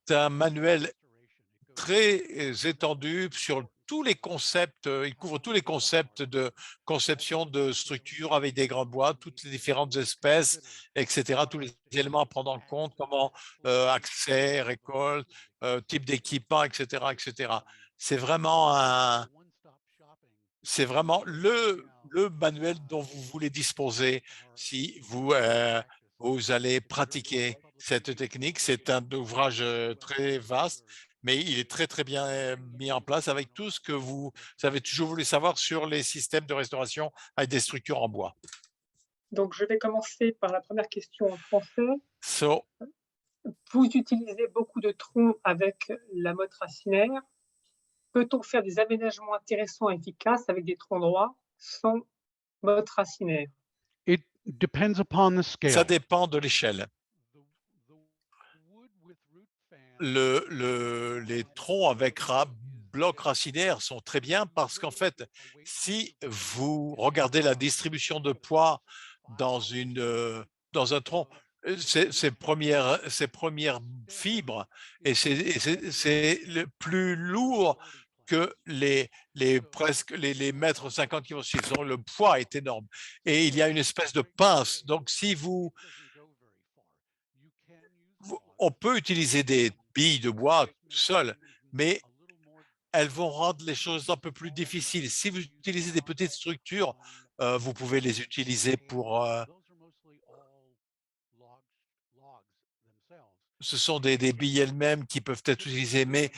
un manuel très étendu sur tous les concepts, il couvre tous les concepts de conception de structures avec des grands bois, toutes les différentes espèces, etc., tous les éléments à prendre en compte, comment accès, récolte, type d'équipement, etc., etc. C'est vraiment le manuel dont vous voulez disposer si vous allez pratiquer cette technique. C'est un ouvrage très vaste, mais il est très, très bien mis en place avec tout ce que vous avez toujours voulu savoir sur les systèmes de restauration avec des structures en bois. Donc, je vais commencer par la première question en français. So, vous utilisez beaucoup de troncs avec la motte racinaire. Peut-on faire des aménagements intéressants et efficaces avec des troncs droits sans motte racinaire? It depends upon the scale. ça dépend de l'échelle. Les troncs avec blocs racinaires sont très bien parce qu'en fait, si vous regardez la distribution de poids dans un tronc, ces premières fibres, et c'est le plus lourd que presque les mètres 50 qui vont suivre. Donc, le poids est énorme. Et il y a une espèce de pince. Donc, si on peut utiliser des billes de bois seules, mais elles vont rendre les choses un peu plus difficiles. Si vous utilisez des petites structures, vous pouvez les utiliser pour… ce sont des billes elles-mêmes qui peuvent être utilisées. Mais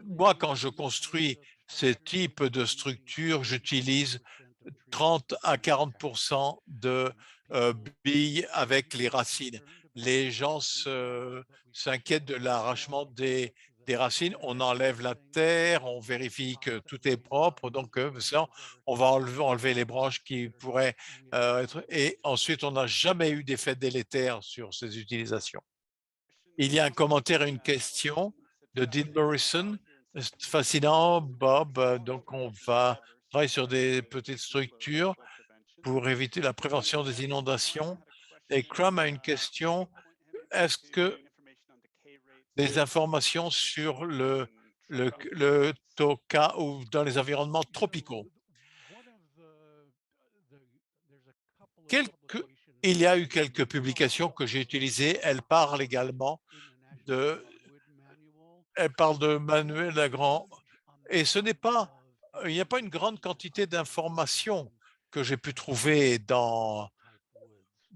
moi, quand je construis ce type de structure, j'utilise 30 à 40% de billes avec les racines. Les gens s'inquiètent de l'arrachement des racines. On enlève la terre, on vérifie que tout est propre. Donc, on va enlever les branches qui pourraient être… Et ensuite, on n'a jamais eu d'effet délétère sur ces utilisations. Il y a un commentaire et une question de Dean Morrison. Fascinant, Bob. Donc, on va travailler sur des petites structures pour éviter la prévention des inondations. Et Crum a une question. Est-ce que des informations sur le TOCA ou dans les environnements tropicaux? Quelques, il y a eu quelques publications que j'ai utilisées. Elles parlent également de, elles parlent de Manuel Lagrand. Et ce n'est pas, il n'y a pas une grande quantité d'informations que j'ai pu trouver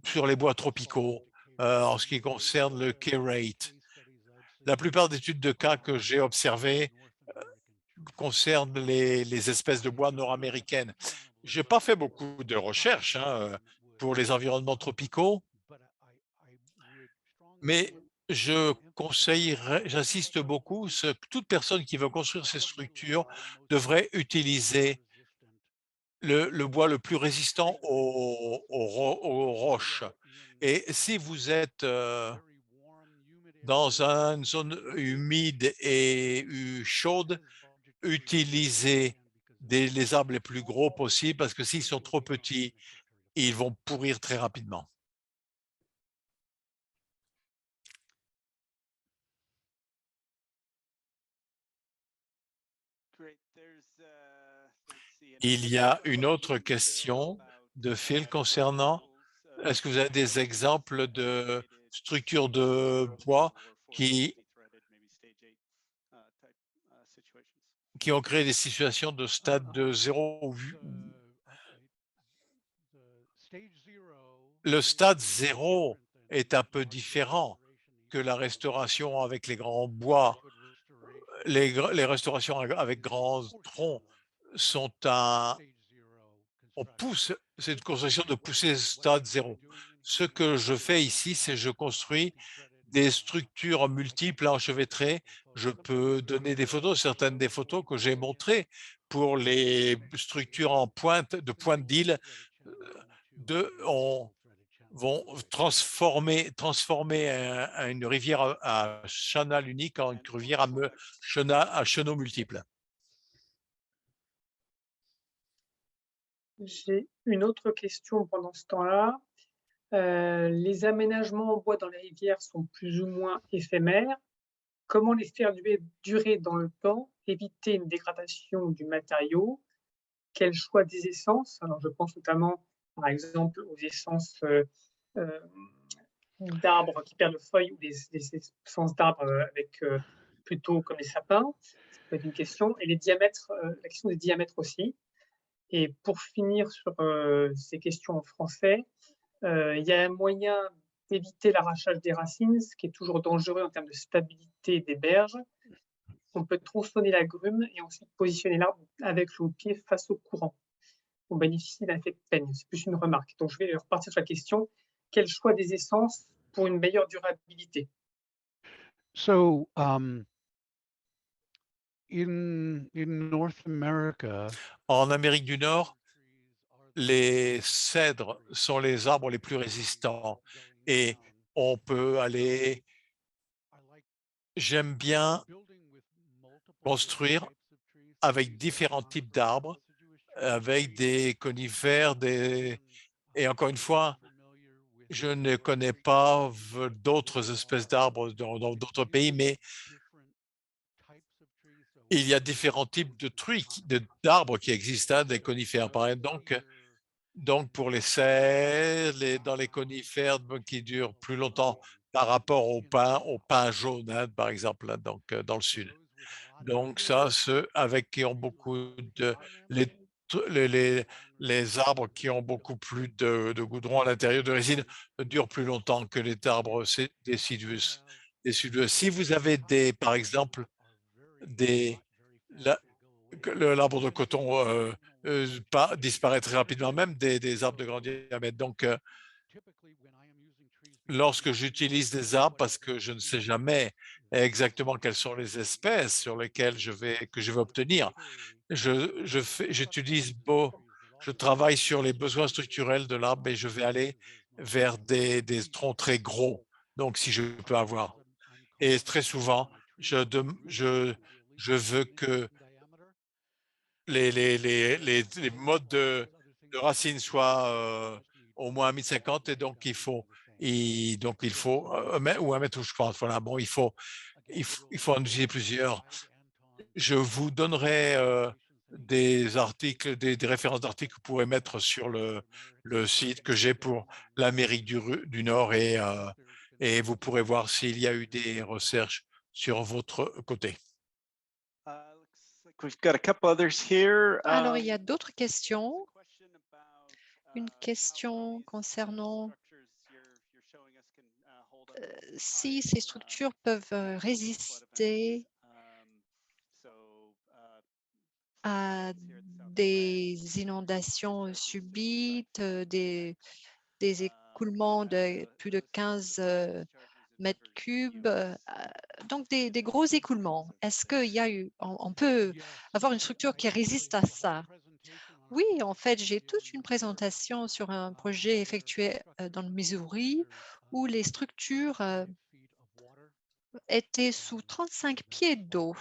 sur les bois tropicaux en ce qui concerne le K-rate. La plupart des études de cas que j'ai observées concernent les espèces de bois nord-américaines. Je n'ai pas fait beaucoup de recherches pour les environnements tropicaux, mais je conseillerais, j'insiste beaucoup, que toute personne qui veut construire ces structures devrait utiliser le bois le plus résistant aux roches. Et si vous êtes dans une zone humide et chaude, utilisez les arbres les plus gros possibles parce que s'ils sont trop petits, ils vont pourrir très rapidement. Il y a une autre question de Phil concernant, est-ce que vous avez des exemples de structures de bois qui ont créé des situations de stade de 0? Le stade 0 est un peu différent que la restauration avec les grands bois. Les restaurations avec grands troncs sont on pousse, c'est une construction de pousser stade 0. Ce que je fais ici, c'est je construis des structures multiples enchevêtrées. Je peux donner des photos, certaines des photos que j'ai montrées pour les structures en pointe, de pointe d'île. On vont transformer une rivière à chenal unique en une rivière à chenaux multiples. J'ai une autre question pendant ce temps-là. Les aménagements en bois dans les rivières sont plus ou moins éphémères. Comment les faire durer dans le temps, éviter une dégradation du matériau? Quel choix des essences? Alors, je pense notamment, par exemple, aux essences d'arbres qui perdent feuilles ou des essences d'arbres avec plutôt comme les sapins. Ça peut être une question. Et les diamètres, la question des diamètres aussi. Et pour finir sur ces questions en français, il y a un moyen d'éviter l'arrachage des racines, ce qui est toujours dangereux en termes de stabilité des berges. On peut tronçonner la grume et ensuite positionner l'arbre avec le pied face au courant. On bénéficie d'un effet de peigne. C'est plus une remarque. Donc, je vais repartir sur la question. Quel choix des essences pour une meilleure durabilité? So, in North America, En Amérique du Nord, les cèdres sont les arbres les plus résistants et on peut aller. J'aime bien construire avec différents types d'arbres, avec des conifères, et encore une fois, je ne connais pas d'autres espèces d'arbres dans d'autres pays, mais il y a différents types de d'arbres qui existent, des conifères par exemple. Donc pour les cèdres, dans les conifères qui durent plus longtemps par rapport au pin jaune, par exemple, dans le sud. Donc ça, ceux avec qui ont beaucoup de les les les les arbres qui ont beaucoup plus de goudron à l'intérieur, de résine, durent plus longtemps que les arbres décidueux. Si vous avez par exemple, des la que l'arbre de coton, disparaît très rapidement, même des arbres de grand diamètre. Donc, lorsque j'utilise des arbres, parce que je ne sais jamais exactement quelles sont les espèces sur lesquelles je vais obtenir, je travaille sur les besoins structurels de l'arbre et je vais aller vers des troncs très gros. Donc, si je peux avoir. Et très souvent, je veux que les modes de racines soient au moins 1050 et donc il faut Et donc, il faut, ou 1 mètre, je pense. Voilà, bon, il faut en utiliser plusieurs. Je vous donnerai des articles, des références d'articles que vous pourrez mettre sur le site que j'ai pour l'Amérique du Nord et vous pourrez voir s'il y a eu des recherches sur votre côté. Alors, il y a d'autres questions. Une question concernant si ces structures peuvent résister à des inondations subites, des écoulements de plus de 15 mètres cubes, donc des gros écoulements. Est-ce qu'il y a eu, on peut avoir une structure qui résiste à ça? Oui, en fait, j'ai toute une présentation sur un projet effectué dans le Missouri où les structures étaient sous 35 pieds d'eau,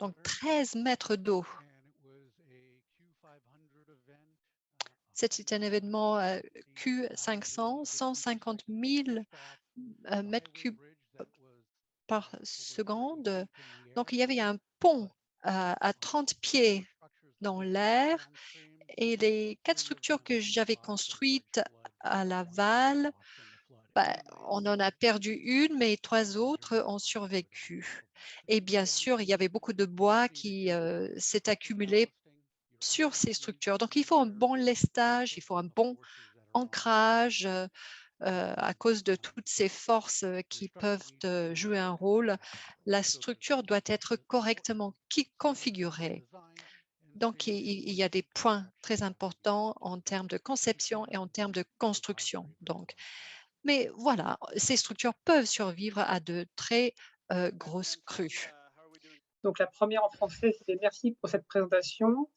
donc 13 mètres d'eau. C'était un événement Q500, 150 000 mètres cubes par seconde. Donc, il y avait un pont à 30 pieds dans l'air et les 4 structures que j'avais construites à l'aval, on en a perdu une, mais 3 autres ont survécu. Et bien sûr, il y avait beaucoup de bois qui s'est accumulé sur ces structures. Donc, il faut un bon lestage, il faut un bon ancrage à cause de toutes ces forces qui peuvent jouer un rôle. La structure doit être correctement configurée. Donc, il y a des points très importants en termes de conception et en termes de construction. Donc, mais voilà, ces structures peuvent survivre à de très grosses crues. Donc la première en français, c'était merci pour cette présentation.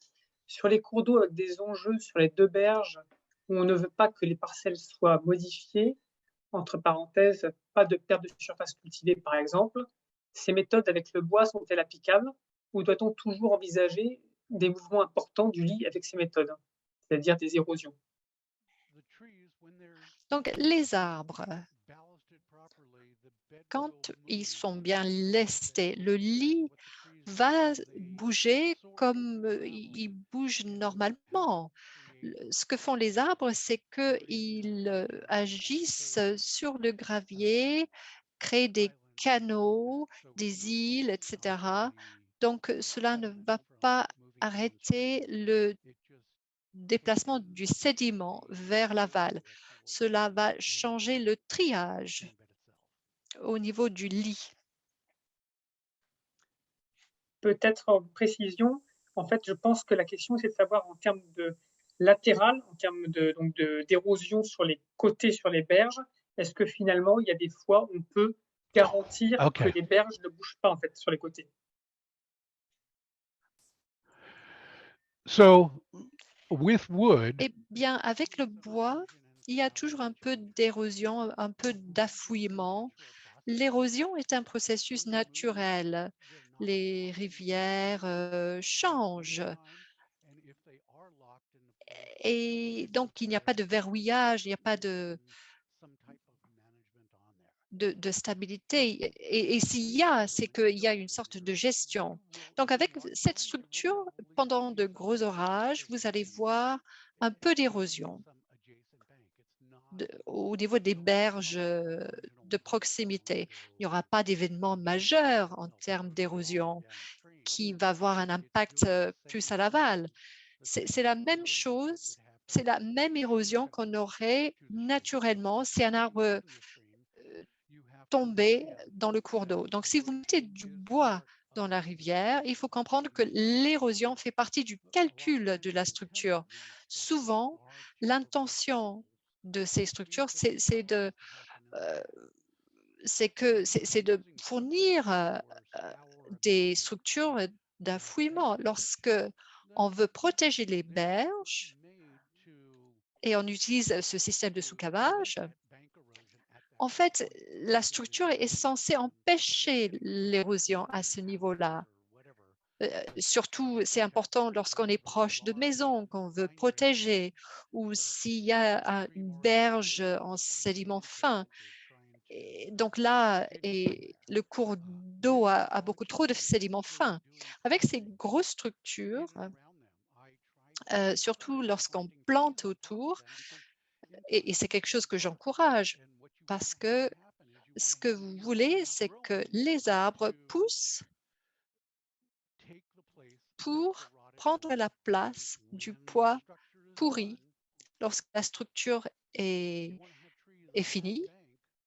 Sur les cours d'eau avec des enjeux sur les 2 berges où on ne veut pas que les parcelles soient modifiées, entre parenthèses, pas de perte de surface cultivée par exemple, ces méthodes avec le bois sont-elles applicables ou doit-on toujours envisager des mouvements importants du lit avec ces méthodes, c'est-à-dire des érosions? Donc, les arbres, quand ils sont bien lestés, le lit va bouger comme il bouge normalement. Ce que font les arbres, c'est qu'ils agissent sur le gravier, créent des canaux, des îles, etc. Donc, cela ne va pas arrêter le déplacement du sédiment vers l'aval. Cela va changer le triage au niveau du lit. Peut-être en précision, en fait, je pense que la question, c'est de savoir en termes de latéral, en termes d'érosion sur les côtés, sur les berges, est-ce que finalement, il y a des fois, on peut garantir que les berges ne bougent pas en fait sur les côtés? So with wood, Eh bien, avec le bois, il y a toujours un peu d'érosion, un peu d'affouillement. L'érosion est un processus naturel. Les rivières changent et donc il n'y a pas de verrouillage, il n'y a pas de stabilité. Et s'il y a, c'est qu'il y a une sorte de gestion. Donc, avec cette structure, pendant de gros orages, vous allez voir un peu d'érosion au niveau des berges de proximité. Il n'y aura pas d'événement majeur en termes d'érosion qui va avoir un impact plus à l'aval. C'est la même chose, c'est la même érosion qu'on aurait naturellement si un arbre tomber dans le cours d'eau. Donc, si vous mettez du bois dans la rivière, il faut comprendre que l'érosion fait partie du calcul de la structure. Souvent, l'intention de ces structures, c'est de fournir des structures d'affouillement. Lorsque on veut protéger les berges et on utilise ce système de sous-cavage, en fait, la structure est censée empêcher l'érosion à ce niveau-là. Surtout, c'est important lorsqu'on est proche de maisons qu'on veut protéger ou s'il y a une berge en sédiment fin. Et donc là, le cours d'eau a beaucoup trop de sédiments fins. Avec ces grosses structures, surtout lorsqu'on plante autour, et c'est quelque chose que j'encourage parce que ce que vous voulez, c'est que les arbres poussent pour prendre la place du poids pourri lorsque la structure est finie.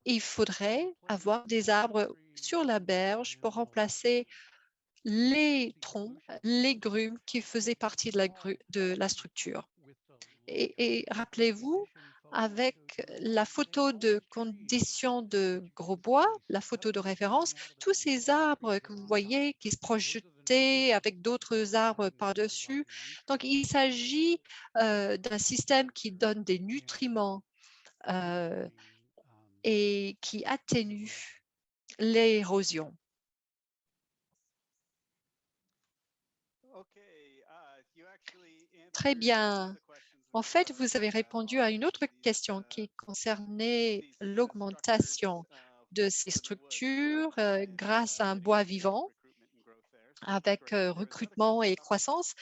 Il faudrait avoir des arbres sur la berge pour remplacer les troncs, les grumes qui faisaient partie de la structure. Et rappelez-vous, avec la photo de condition de Grosbois, la photo de référence, tous ces arbres que vous voyez qui se projetaient avec d'autres arbres par-dessus. Donc, il s'agit d'un système qui donne des nutriments et qui atténue l'érosion. Très bien. En fait, vous avez répondu à une autre question qui concernait l'augmentation de ces structures grâce à un bois vivant avec recrutement et croissance.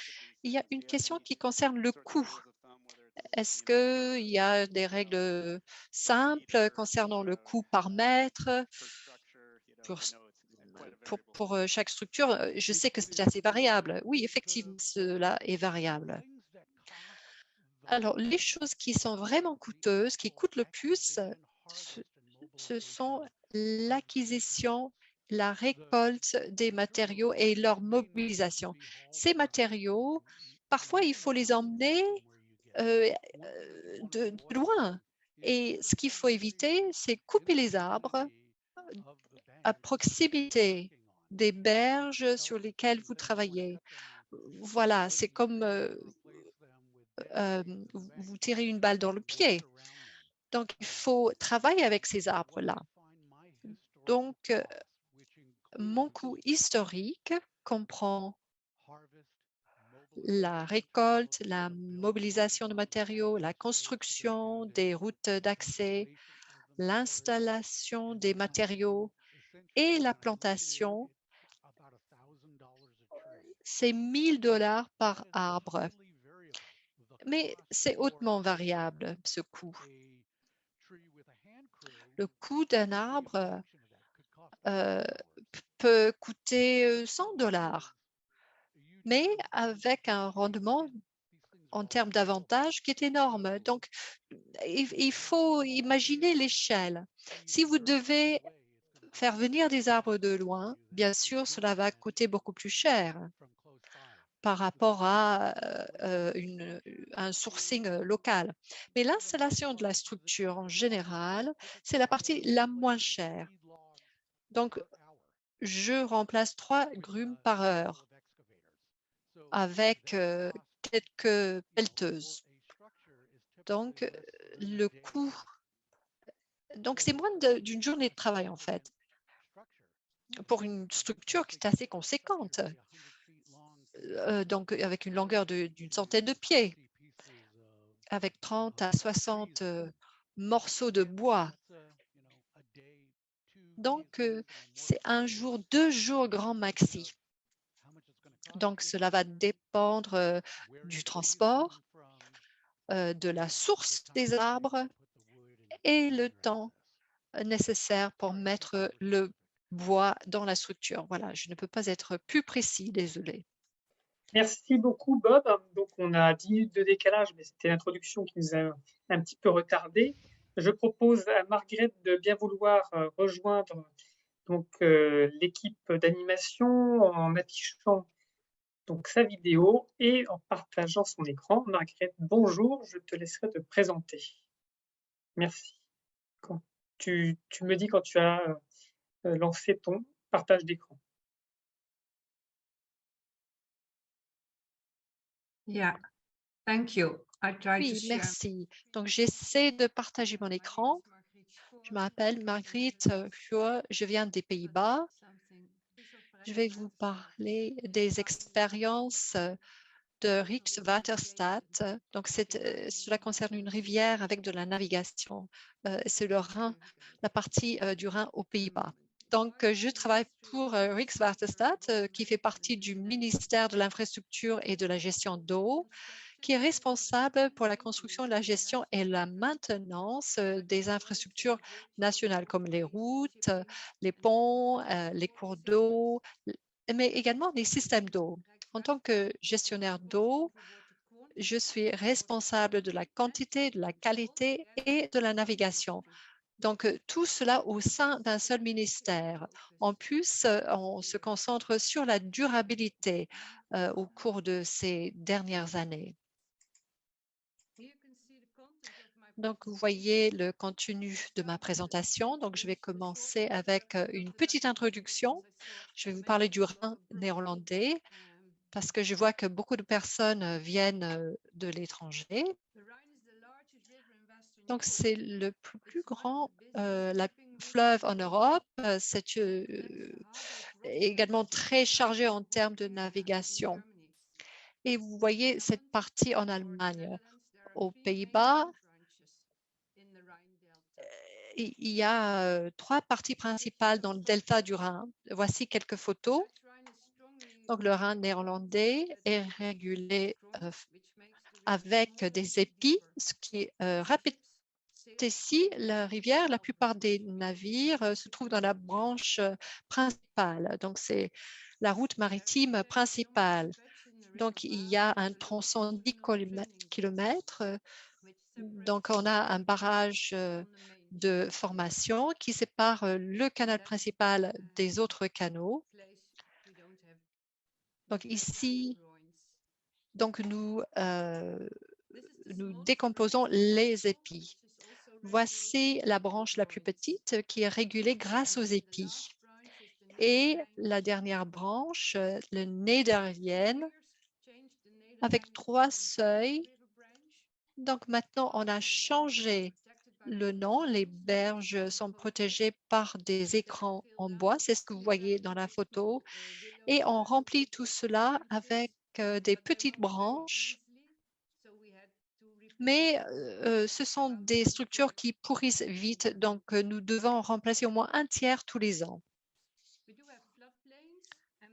Il y a une question qui concerne le coût. Est-ce qu'il y a des règles simples concernant le coût par mètre pour chaque structure? Je sais que c'est assez variable. Oui, effectivement, cela est variable. Alors, les choses qui sont vraiment coûteuses, qui coûtent le plus, ce sont l'acquisition, la récolte des matériaux et leur mobilisation. Ces matériaux, parfois, il faut les emmener de loin. Et ce qu'il faut éviter, c'est couper les arbres à proximité des berges sur lesquelles vous travaillez. Voilà, c'est comme vous tirez une balle dans le pied. Donc, il faut travailler avec ces arbres-là. Donc, mon coût historique comprend la récolte, la mobilisation de matériaux, la construction des routes d'accès, l'installation des matériaux et la plantation. C'est 1 000 $ par arbre. Mais c'est hautement variable, ce coût. Le coût d'un arbre peut coûter 100 $, mais avec un rendement en termes d'avantages qui est énorme. Donc, il faut imaginer l'échelle. Si vous devez faire venir des arbres de loin, bien sûr, cela va coûter beaucoup plus cher par rapport à un sourcing local. Mais l'installation de la structure en général, c'est la partie la moins chère. Donc, je remplace 3 grumes par heure avec quelques pelleteuses. Donc, le coût, donc c'est moins d'une journée de travail en fait, pour une structure qui est assez conséquente, donc avec une longueur d'une centaine de pieds, avec 30 à 60 morceaux de bois. Donc, c'est 1 jour, 2 jours grand maxi. Donc, cela va dépendre du transport, de la source des arbres et le temps nécessaire pour mettre le bois dans la structure. Voilà, je ne peux pas être plus précis, désolé. Merci beaucoup, Bob. Donc, on a 10 minutes de décalage, mais c'était l'introduction qui nous a un petit peu retardé. Je propose à Margaret de bien vouloir rejoindre donc l'équipe d'animation en affichant donc sa vidéo et en partageant son écran. Margaret, bonjour, je te laisserai te présenter. Merci. Tu me dis quand tu as lancé ton partage d'écran. Yeah, thank you. I try to Oui, share. merci. Donc, j'essaie de partager mon écran. Je m'appelle Margriet Huur, je viens des Pays-Bas. je vais vous parler des expériences de Rijkswaterstaat. Donc, cela concerne une rivière avec de la navigation. C'est le Rhin, la partie du Rhin aux Pays-Bas. Donc, je travaille pour Rijkswaterstaat, qui fait partie du ministère de l'Infrastructure et de la Gestion d'eau, qui est responsable pour la construction, la gestion et la maintenance des infrastructures nationales comme les routes, les ponts, les cours d'eau, mais également les systèmes d'eau. En tant que gestionnaire d'eau, je suis responsable de la quantité, de la qualité et de la navigation. Donc, tout cela au sein d'un seul ministère. En plus, on se concentre sur la durabilité au cours de ces dernières années. Donc, vous voyez le contenu de ma présentation. Donc, je vais commencer avec une petite introduction. Je vais vous parler du Rhin néerlandais parce que je vois que beaucoup de personnes viennent de l'étranger. Donc, c'est le plus grand fleuve en Europe. C'est également très chargé en termes de navigation. Et vous voyez cette partie en Allemagne. Aux Pays-Bas, il y a 3 parties principales dans le delta du Rhin. Voici quelques photos. Donc, le Rhin néerlandais est régulé avec des épis, ce qui rapetissait la rivière. La plupart des navires se trouvent dans la branche principale. Donc, c'est la route maritime principale. Donc, il y a un tronçon de 10 km. Donc, on a un barrage de formation qui sépare le canal principal des autres canaux. Donc, ici, nous décomposons les épis. Voici la branche la plus petite qui est régulée grâce aux épis. Et la dernière branche, le Nederrijn, avec 3 seuils. Donc maintenant, on a changé le nom. Les berges sont protégées par des écrans en bois. C'est ce que vous voyez dans la photo. Et on remplit tout cela avec des petites branches. Mais ce sont des structures qui pourrissent vite. Donc, nous devons remplacer au moins un tiers tous les ans.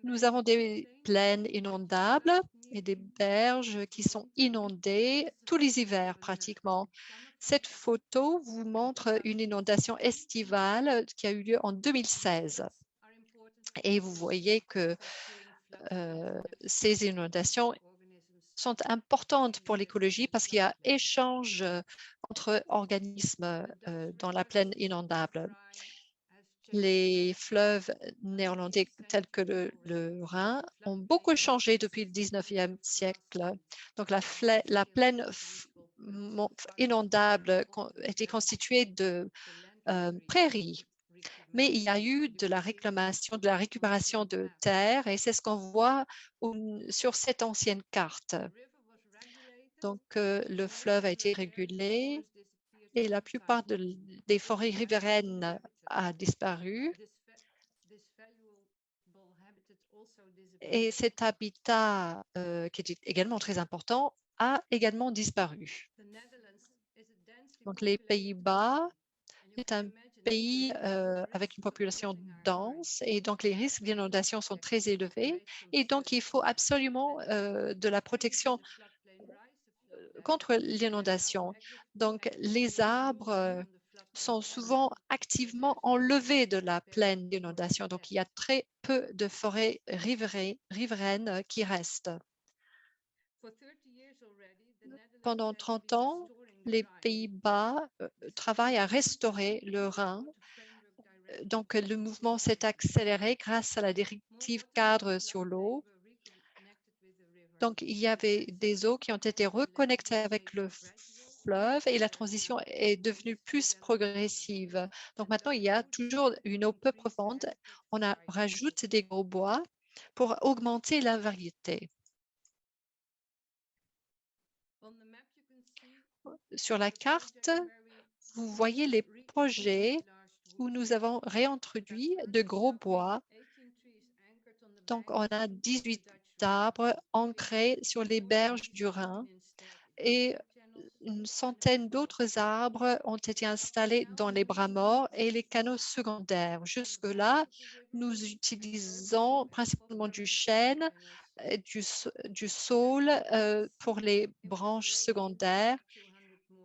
Nous avons des plaines inondables et des berges qui sont inondées tous les hivers pratiquement. Cette photo vous montre une inondation estivale qui a eu lieu en 2016. Et vous voyez que ces inondations sont importantes pour l'écologie parce qu'il y a échange entre organismes dans la plaine inondable. Les fleuves néerlandais tels que le Rhin ont beaucoup changé depuis le 19e siècle. Donc, la plaine inondable était constituée de prairies. Mais il y a eu de la réclamation, de la récupération de terre et c'est ce qu'on voit sur cette ancienne carte. Donc, le fleuve a été régulé et la plupart des forêts riveraines a disparu. Et cet habitat, qui était également très important, a également disparu. Donc, les Pays-Bas est un pays avec une population dense et donc les risques d'inondation sont très élevés et donc il faut absolument de la protection contre l'inondation. Donc, les arbres sont souvent activement enlevés de la plaine d'inondation. Donc, il y a très peu de forêts riveraines qui restent. Pendant 30 ans, les Pays-Bas travaillent à restaurer le Rhin. Donc, le mouvement s'est accéléré grâce à la directive cadre sur l'eau. Donc, il y avait des eaux qui ont été reconnectées avec le fleuve et la transition est devenue plus progressive. Donc, maintenant, il y a toujours une eau peu profonde. On rajoute des gros bois pour augmenter la variété. Sur la carte, vous voyez les projets où nous avons réintroduit de gros bois Donc, on a 18 arbres ancrés sur les berges du Rhin et une centaine d'autres arbres ont été installés dans les bras morts et les canaux secondaires. Jusque-là, nous utilisons principalement du chêne, et du saule pour les branches secondaires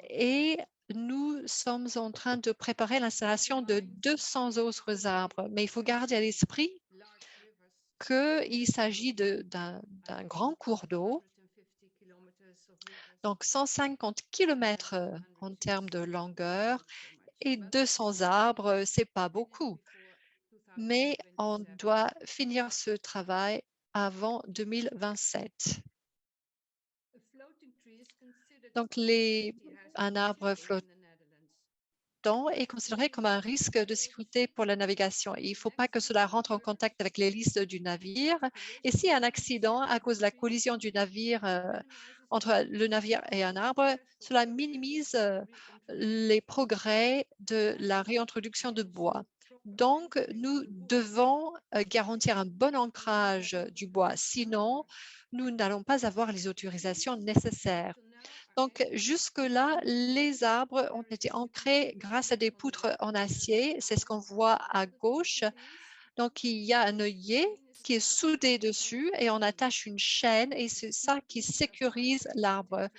et nous sommes en train de préparer l'installation de 200 autres arbres. Mais il faut garder à l'esprit qu'il s'agit d'un grand cours d'eau, donc 150 km en termes de longueur et 200 arbres, c'est pas beaucoup. Mais on doit finir ce travail avant 2027. Donc, un arbre flottant est considéré comme un risque de sécurité pour la navigation. Il ne faut pas que cela rentre en contact avec l'hélice du navire. Et s'il y a un accident à cause de la collision du navire entre le navire et un arbre, cela minimise les progrès de la réintroduction de bois. Donc, nous devons garantir un bon ancrage du bois. Sinon, nous n'allons pas avoir les autorisations nécessaires. Donc, jusque-là, les arbres ont été ancrés grâce à des poutres en acier. C'est ce qu'on voit à gauche. Donc, il y a un œillet qui est soudé dessus et on attache une chaîne et c'est ça qui sécurise l'arbre.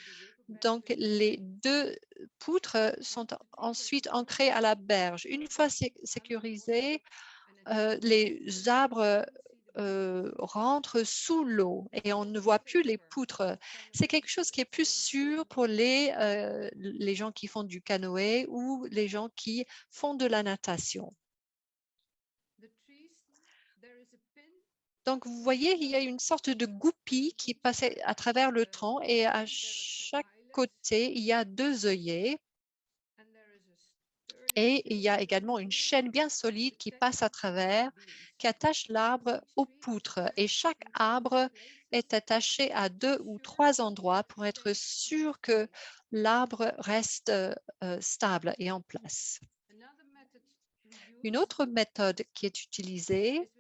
Donc, les deux poutres sont ensuite ancrées à la berge. Une fois sécurisées, les arbres rentrent sous l'eau et on ne voit plus les poutres. C'est quelque chose qui est plus sûr pour les gens qui font du canoë ou les gens qui font de la natation. Donc, vous voyez, il y a une sorte de goupille qui passait à travers le tronc et à chaque côté, il y a deux œillets. Et il y a également une chaîne bien solide qui passe à travers, qui attache l'arbre aux poutres. Et chaque arbre est attaché à 2 ou 3 endroits pour être sûr que l'arbre reste stable et en place. Une autre méthode qui est utilisée,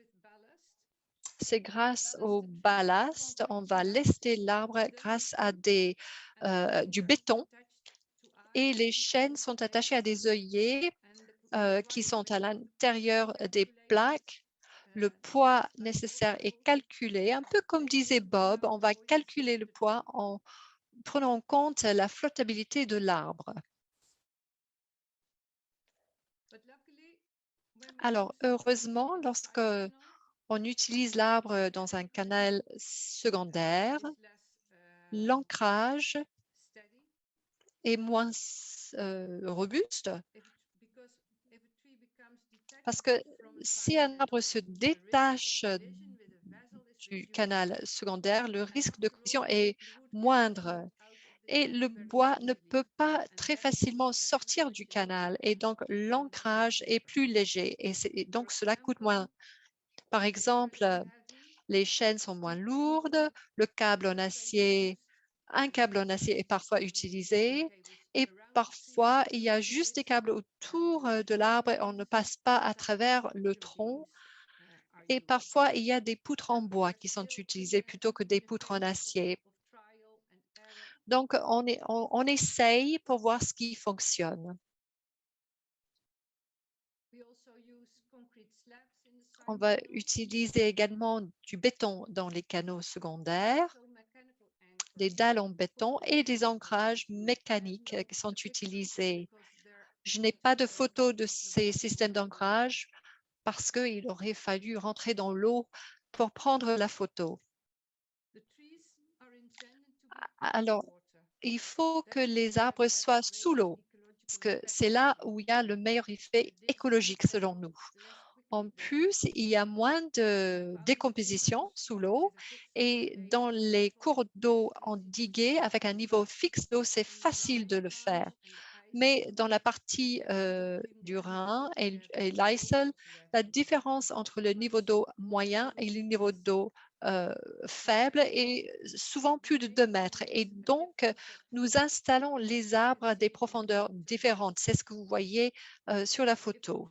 c'est grâce au ballast. On va lester l'arbre grâce à du béton et les chaînes sont attachées à des œillets qui sont à l'intérieur des plaques. Le poids nécessaire est calculé, un peu comme disait Bob, on va calculer le poids en prenant en compte la flottabilité de l'arbre. Alors, heureusement, lorsque on utilise l'arbre dans un canal secondaire, l'ancrage est moins robuste parce que si un arbre se détache du canal secondaire, le risque de collision est moindre et le bois ne peut pas très facilement sortir du canal et donc l'ancrage est plus léger et donc cela coûte moins. Par exemple, les chaînes sont moins lourdes, un câble en acier est parfois utilisé et parfois il y a juste des câbles autour de l'arbre et on ne passe pas à travers le tronc. Et parfois, il y a des poutres en bois qui sont utilisées plutôt que des poutres en acier. Donc, on essaye pour voir ce qui fonctionne. On va utiliser également du béton dans les canaux secondaires, des dalles en béton et des ancrages mécaniques qui sont utilisés. Je n'ai pas de photo de ces systèmes d'ancrage parce qu'il aurait fallu rentrer dans l'eau pour prendre la photo. Alors, il faut que les arbres soient sous l'eau parce que c'est là où il y a le meilleur effet écologique selon nous. En plus, il y a moins de décomposition sous l'eau et dans les cours d'eau endigués avec un niveau fixe d'eau, c'est facile de le faire. Mais dans la partie du Rhin et l'Eissel, la différence entre le niveau d'eau moyen et le niveau d'eau faible est souvent plus de 2 mètres. Et donc, nous installons les arbres à des profondeurs différentes. C'est ce que vous voyez sur la photo.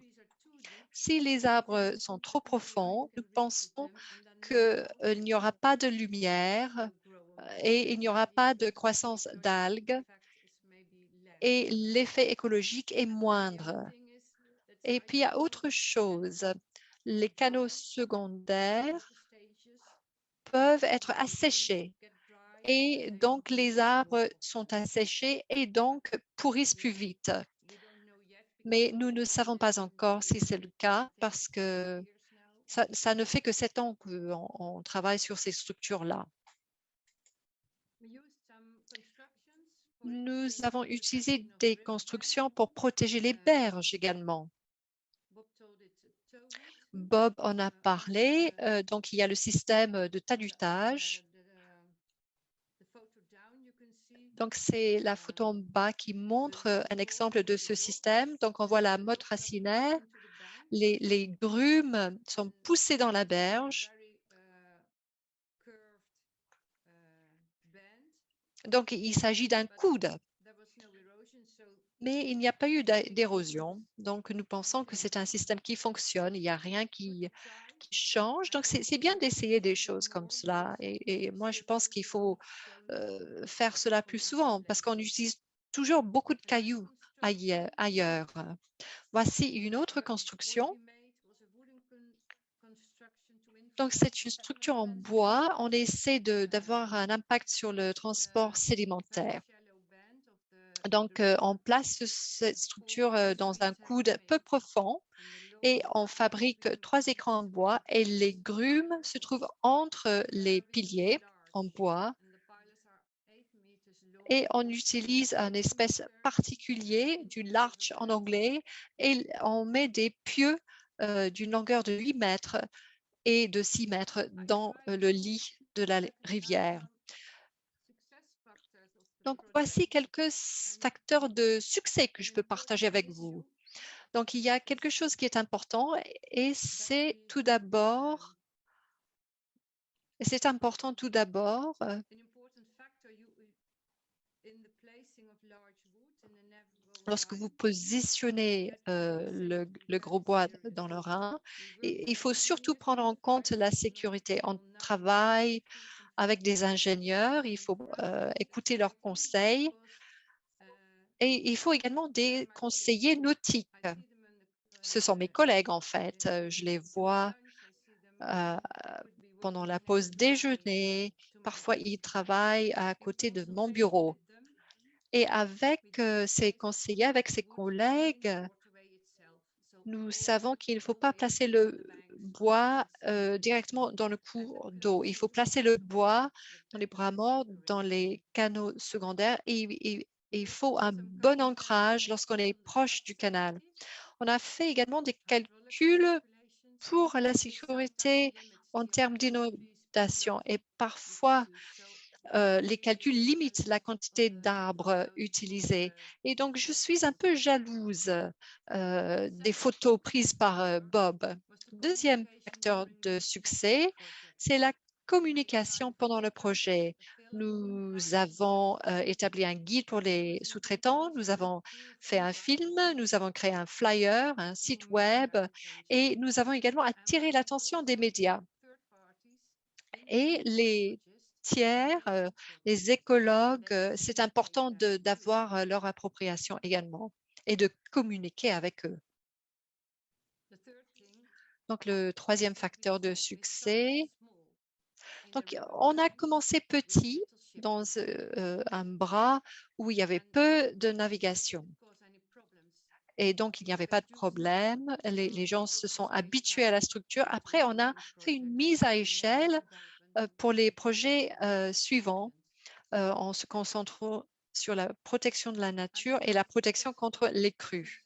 Si les arbres sont trop profonds, nous pensons qu'il n'y aura pas de lumière et il n'y aura pas de croissance d'algues et l'effet écologique est moindre. Et puis, il y a autre chose. Les canaux secondaires peuvent être asséchés et donc les arbres sont asséchés et donc pourrissent plus vite. Mais nous ne savons pas encore si c'est le cas parce que ça ne fait que 7 ans qu'on travaille sur ces structures-là. Nous avons utilisé des constructions pour protéger les berges également. Bob en a parlé. Donc, il y a le système de talutage. Donc, c'est la photo en bas qui montre un exemple de ce système. Donc, on voit la motte racinaire. Les grumes sont poussées dans la berge. Donc, il s'agit d'un coude. Mais il n'y a pas eu d'érosion. Donc, nous pensons que c'est un système qui fonctionne. Il n'y a rien qui change. Donc, c'est bien d'essayer des choses comme cela. Et moi, je pense qu'il faut faire cela plus souvent parce qu'on utilise toujours beaucoup de cailloux ailleurs. Voici une autre construction. Donc, c'est une structure en bois. On essaie d'avoir un impact sur le transport sédimentaire. Donc, on place cette structure dans un coude peu profond et on fabrique 3 écrans en bois et les grumes se trouvent entre les piliers en bois et on utilise un espèce particulier du larch en anglais et on met des pieux d'une longueur de 8 mètres et de 6 mètres dans le lit de la rivière. Donc, voici quelques facteurs de succès que je peux partager avec vous. Donc, il y a quelque chose qui est important et c'est important tout d'abord lorsque vous positionnez le gros bois dans le Rhin, il faut surtout prendre en compte la sécurité. On travaille avec des ingénieurs, il faut écouter leurs conseils et il faut également des conseillers nautiques. Ce sont mes collègues en fait. Je les vois pendant la pause déjeuner. Parfois, ils travaillent à côté de mon bureau. Et avec ces conseillers, avec ces collègues, nous savons qu'il ne faut pas placer le bois directement dans le cours d'eau. Il faut placer le bois dans les bras morts, dans les canaux secondaires et il faut un bon ancrage lorsqu'on est proche du canal. On a fait également des calculs pour la sécurité en termes d'inondation et parfois les calculs limitent la quantité d'arbres utilisés. Et donc, je suis un peu jalouse des photos prises par Bob. Deuxième facteur de succès, c'est la communication pendant le projet. Nous avons établi un guide pour les sous-traitants, nous avons fait un film, nous avons créé un flyer, un site web et nous avons également attiré l'attention des médias. Et les tiers, les écologues, c'est important d'avoir leur appropriation également et de communiquer avec eux. Donc, le troisième facteur de succès. Donc, on a commencé petit dans un bras où il y avait peu de navigation. Et donc, il n'y avait pas de problème. Les gens se sont habitués à la structure. Après, on a fait une mise à échelle pour les projets suivants en se concentrant sur la protection de la nature et la protection contre les crues.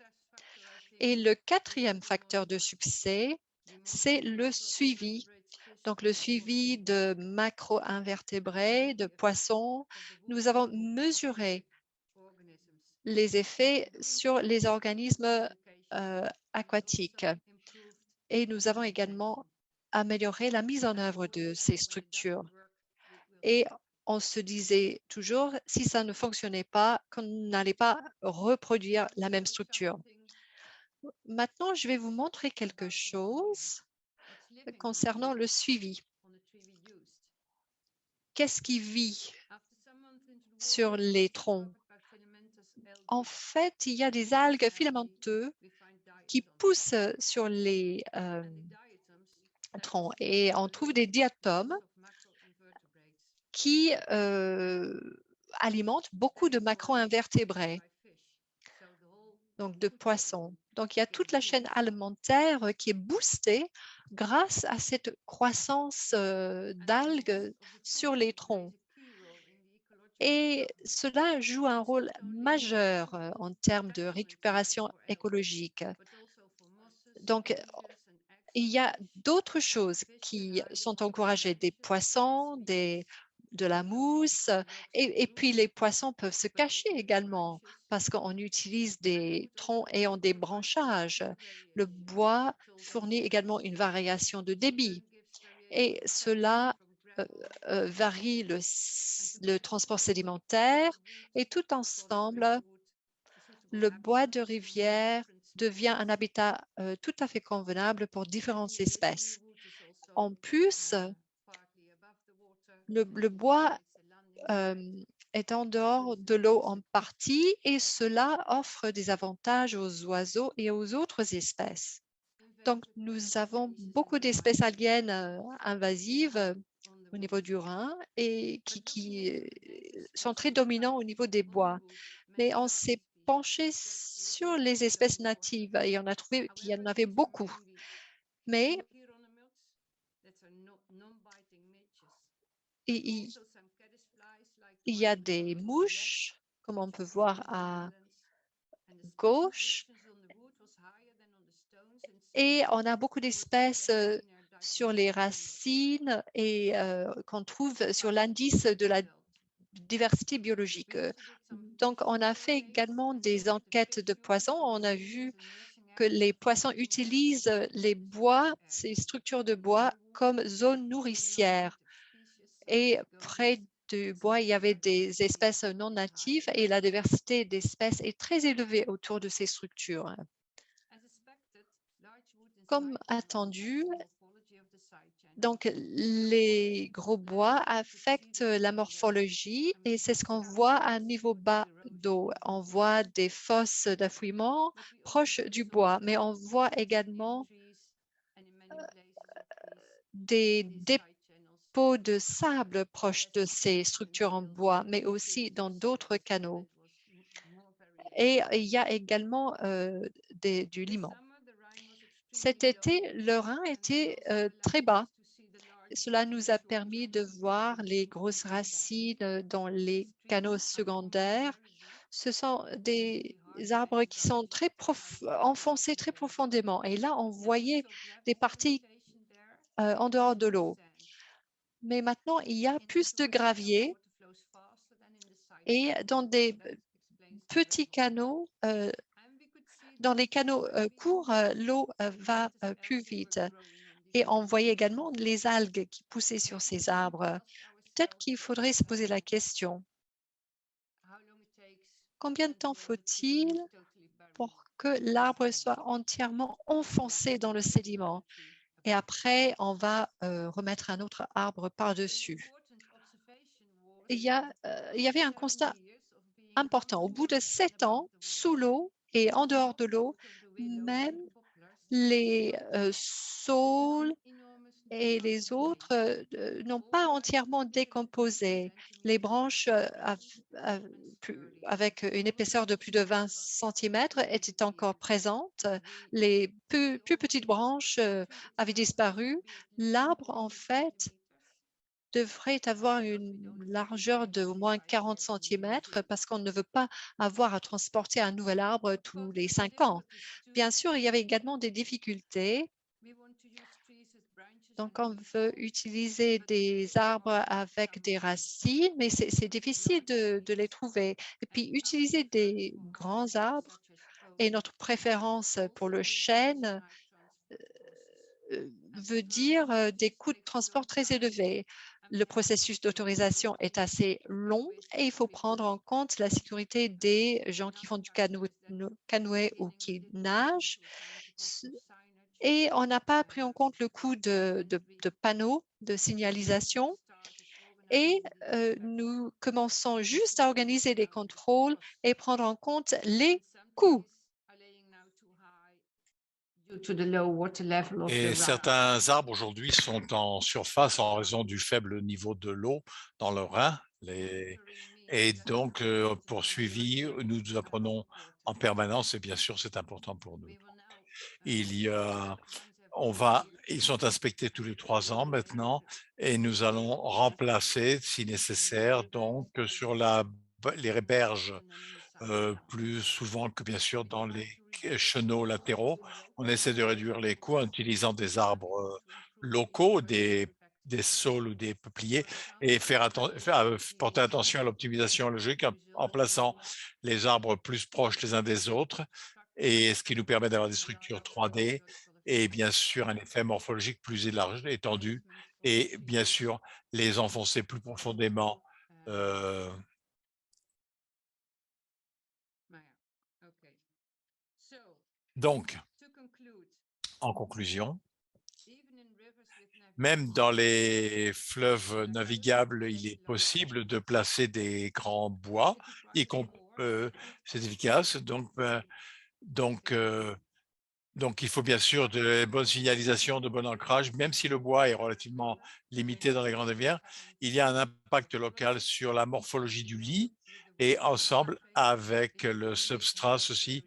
Et le quatrième facteur de succès, c'est le suivi. Donc, le suivi de macro-invertébrés, de poissons. Nous avons mesuré les effets sur les organismes aquatiques. Et nous avons également amélioré la mise en œuvre de ces structures. Et on se disait toujours, si ça ne fonctionnait pas, qu'on n'allait pas reproduire la même structure. Maintenant, je vais vous montrer quelque chose concernant le suivi. qu'est-ce qui vit sur les troncs? En fait, il y a des algues filamenteuses qui poussent sur les troncs et on trouve des diatomes qui alimentent beaucoup de macro-invertébrés, donc de poissons. Donc, il y a toute la chaîne alimentaire qui est boostée grâce à cette croissance d'algues sur les troncs. Et cela joue un rôle majeur en termes de récupération écologique. Donc, il y a d'autres choses qui sont encouragées, des poissons, de la mousse, et puis les poissons peuvent se cacher également parce qu'on utilise des troncs ayant des branchages. Le bois fournit également une variation de débit et cela varie le transport sédimentaire et tout ensemble, le bois de rivière devient un habitat tout à fait convenable pour différentes espèces. En plus, le bois est en dehors de l'eau en partie et cela offre des avantages aux oiseaux et aux autres espèces. Donc, nous avons beaucoup d'espèces algiennes invasives au niveau du Rhin et qui sont très dominants au niveau des bois. Mais on s'est penché sur les espèces natives et on a trouvé qu'il y en avait beaucoup. Mais il y a des mouches, comme on peut voir à gauche, et on a beaucoup d'espèces sur les racines et qu'on trouve sur l'indice de la diversité biologique. Donc, on a fait également des enquêtes de poissons. On a vu que les poissons utilisent les bois, ces structures de bois, comme zone nourricière. Et près du bois, il y avait des espèces non natives et la diversité d'espèces est très élevée autour de ces structures. Comme attendu, donc les gros bois affectent la morphologie et c'est ce qu'on voit à niveau bas d'eau. On voit des fosses d'affouillement proches du bois, mais on voit également des dépôts de sable proches de ces structures en bois, mais aussi dans d'autres canaux. Et il y a également du limon. Cet été, le Rhin était très bas. Cela nous a permis de voir les grosses racines dans les canaux secondaires. Ce sont des arbres qui sont très enfoncés très profondément. Et là, on voyait des parties en dehors de l'eau. Mais maintenant, il y a plus de gravier et dans des petits canaux, dans les canaux courts, l'eau va plus vite. Et on voyait également les algues qui poussaient sur ces arbres. Peut-être qu'il faudrait se poser la question, combien de temps faut-il pour que l'arbre soit entièrement enfoncé dans le sédiment? Et après, on va remettre un autre arbre par-dessus. Il y avait un constat important. Au bout de 7 ans, sous l'eau et en dehors de l'eau, même les saules et les autres n'ont pas entièrement décomposé. Les branches avec une épaisseur de plus de 20 cm étaient encore présentes. Les plus petites branches avaient disparu. L'arbre, en fait, devrait avoir une largeur de au moins 40 cm parce qu'on ne veut pas avoir à transporter un nouvel arbre tous les 5 ans. Bien sûr, il y avait également des difficultés. Donc, on veut utiliser des arbres avec des racines, mais c'est difficile de les trouver. Et puis, utiliser des grands arbres et notre préférence pour le chêne veut dire des coûts de transport très élevés. Le processus d'autorisation est assez long et il faut prendre en compte la sécurité des gens qui font du canoë ou qui nagent. Et on n'a pas pris en compte le coût de panneaux de signalisation. et nous commençons juste à organiser les contrôles et prendre en compte les coûts. Due to the low water level of the Et Rhine. certains arbres aujourd'hui sont en surface en raison du faible niveau de l'eau dans le Rhin. Et donc, pour suivi, nous apprenons en permanence et bien sûr, c'est important pour nous. Il y a, ils sont inspectés tous les 3 ans maintenant et nous allons remplacer, si nécessaire, donc sur les berges plus souvent que bien sûr dans les chenaux latéraux. On essaie de réduire les coûts en utilisant des arbres locaux, des saules ou des peupliers et porter attention à l'optimisation logique en plaçant les arbres plus proches les uns des autres, et ce qui nous permet d'avoir des structures 3D et bien sûr un effet morphologique plus étendu et bien sûr les enfoncer plus profondément. Donc, en conclusion, même dans les fleuves navigables, il est possible de placer des grands bois, c'est efficace. Donc, il faut bien sûr de bonnes signalisations, de bon ancrage, même si le bois est relativement limité dans les grandes rivières, il y a un impact local sur la morphologie du lit et ensemble avec le substrat, ceci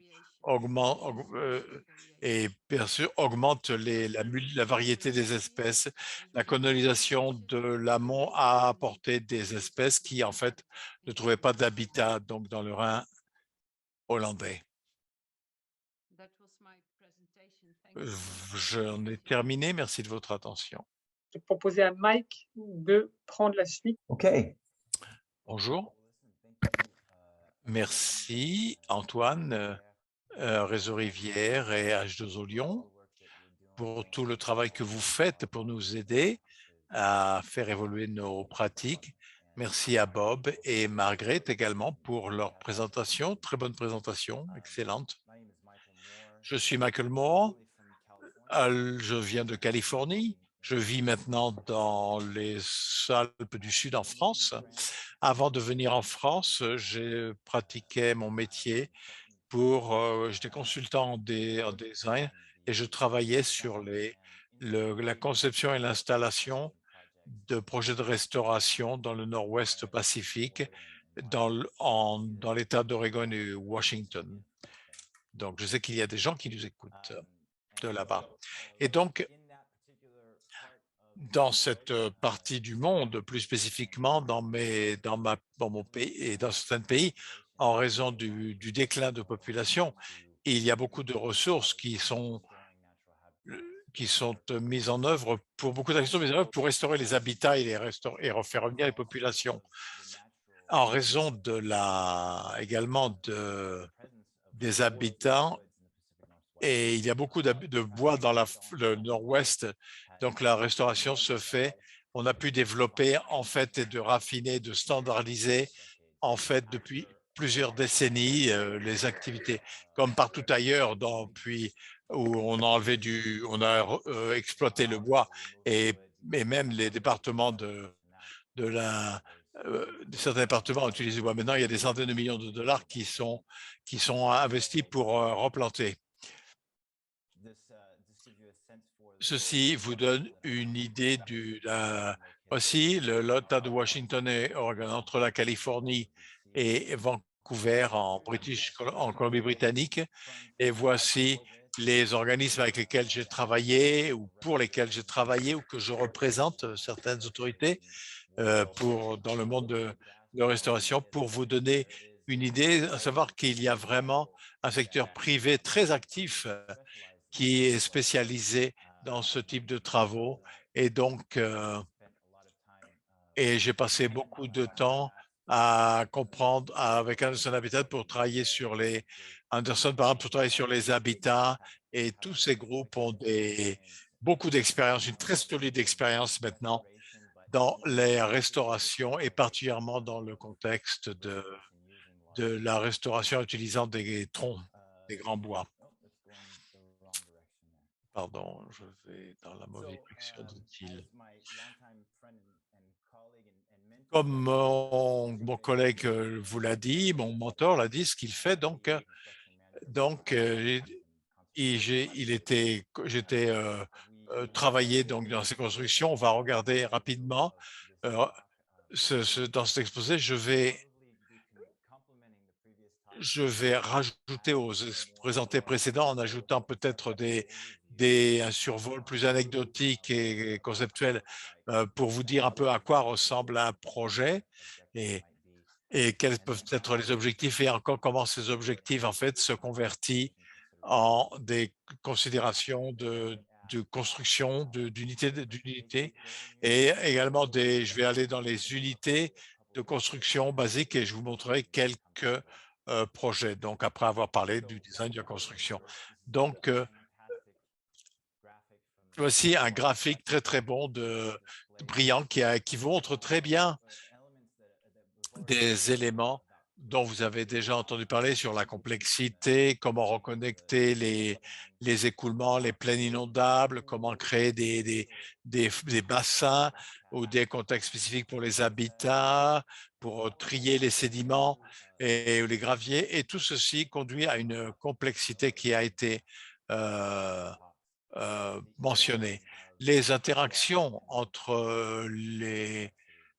et bien sûr augmente la variété des espèces. La colonisation de l'amont a apporté des espèces qui en fait ne trouvaient pas d'habitat donc dans le Rhin hollandais. J'en ai terminé, merci de votre attention. Je vais proposer à Mike de prendre la suite. Okay. Bonjour. Merci Antoine, Réseau Rivière et H2O Lyon pour tout le travail que vous faites pour nous aider à faire évoluer nos pratiques. Merci à Bob et Margaret également pour leur présentation, très bonne présentation, excellente. Je suis Michael Moore, je viens de Californie, je vis maintenant dans les Alpes du Sud en France. Avant de venir en France, j'ai pratiqué mon métier j'étais consultant en design et je travaillais sur la conception et l'installation de projets de restauration dans le Nord-Ouest Pacifique, dans l'État d'Oregon et Washington. Donc, je sais qu'il y a des gens qui nous écoutent de là-bas. Et donc, dans cette partie du monde, plus spécifiquement dans mon pays et dans certains pays, en raison du déclin de population, il y a beaucoup de ressources qui sont mises en œuvre pour beaucoup d'actions mises en œuvre pour restaurer les habitats et refaire revenir les populations. En raison également des habitants, et il y a beaucoup de bois dans le nord-ouest, donc la restauration se fait. On a pu développer en fait et de raffiner, de standardiser en fait depuis plusieurs décennies les activités, comme partout ailleurs où on a exploité le bois et même les départements certains départements ont utilisé le bois. Maintenant, il y a des centaines de millions de dollars qui sont investis pour replanter. Ceci vous donne une idée aussi l'État de Washington et Oregon, entre la Californie et Vancouver en Colombie-Britannique. Et voici les organismes avec lesquels j'ai travaillé ou pour lesquels j'ai travaillé ou que je représente certaines autorités dans le monde de restauration, pour vous donner une idée, à savoir qu'il y a vraiment un secteur privé très actif qui est spécialisé dans ce type de travaux. Et donc, j'ai passé beaucoup de temps à comprendre avec Anderson Habitat pour travailler sur Anderson, par exemple, pour travailler sur les habitats. Et tous ces groupes ont beaucoup d'expérience, une très solide expérience maintenant dans les restaurations et particulièrement dans le contexte de la restauration utilisant des troncs, des grands bois. Pardon, je vais dans la mauvaise direction, dit-il. Comme mon collègue vous l'a dit, mon mentor l'a dit, ce qu'il fait, j'étais travaillé donc dans ces constructions. On va regarder rapidement dans cet exposé. Je vais rajouter aux présentés précédents en ajoutant peut-être un survol plus anecdotique et conceptuel pour vous dire un peu à quoi ressemble un projet et, et quels peuvent être les objectifs et encore comment ces objectifs en fait se convertissent en des considérations de construction d'unités et également je vais aller dans les unités de construction basiques et je vous montrerai quelques projets. Donc, après avoir parlé du design de la construction. Donc, voici un graphique très, très bon brillant qui vous montre très bien des éléments dont vous avez déjà entendu parler sur la complexité, comment reconnecter les écoulements, les plaines inondables, comment créer des bassins ou des contextes spécifiques pour les habitats, pour trier les sédiments et les graviers. Et tout ceci conduit à une complexité qui a été mentionnée. Les interactions entre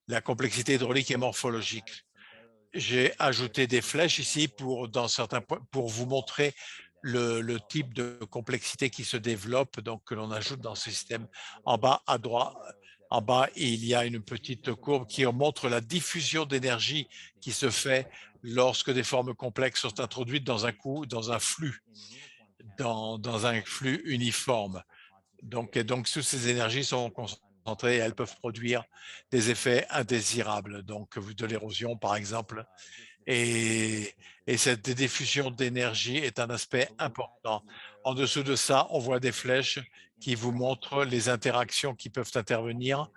la complexité hydraulique et morphologique. J'ai ajouté des flèches ici dans certains points pour vous montrer le type de complexité qui se développe, donc que l'on ajoute dans ce système. En bas à droite, en bas, il y a une petite courbe qui montre la diffusion d'énergie qui se fait lorsque des formes complexes sont introduites dans un flux, dans un flux uniforme. Donc toutes ces énergies sont concentrées et elles peuvent produire des effets indésirables, donc de l'érosion par exemple. Et cette diffusion d'énergie est un aspect important. En dessous de ça, on voit des flèches qui vous montrent les interactions qui peuvent intervenir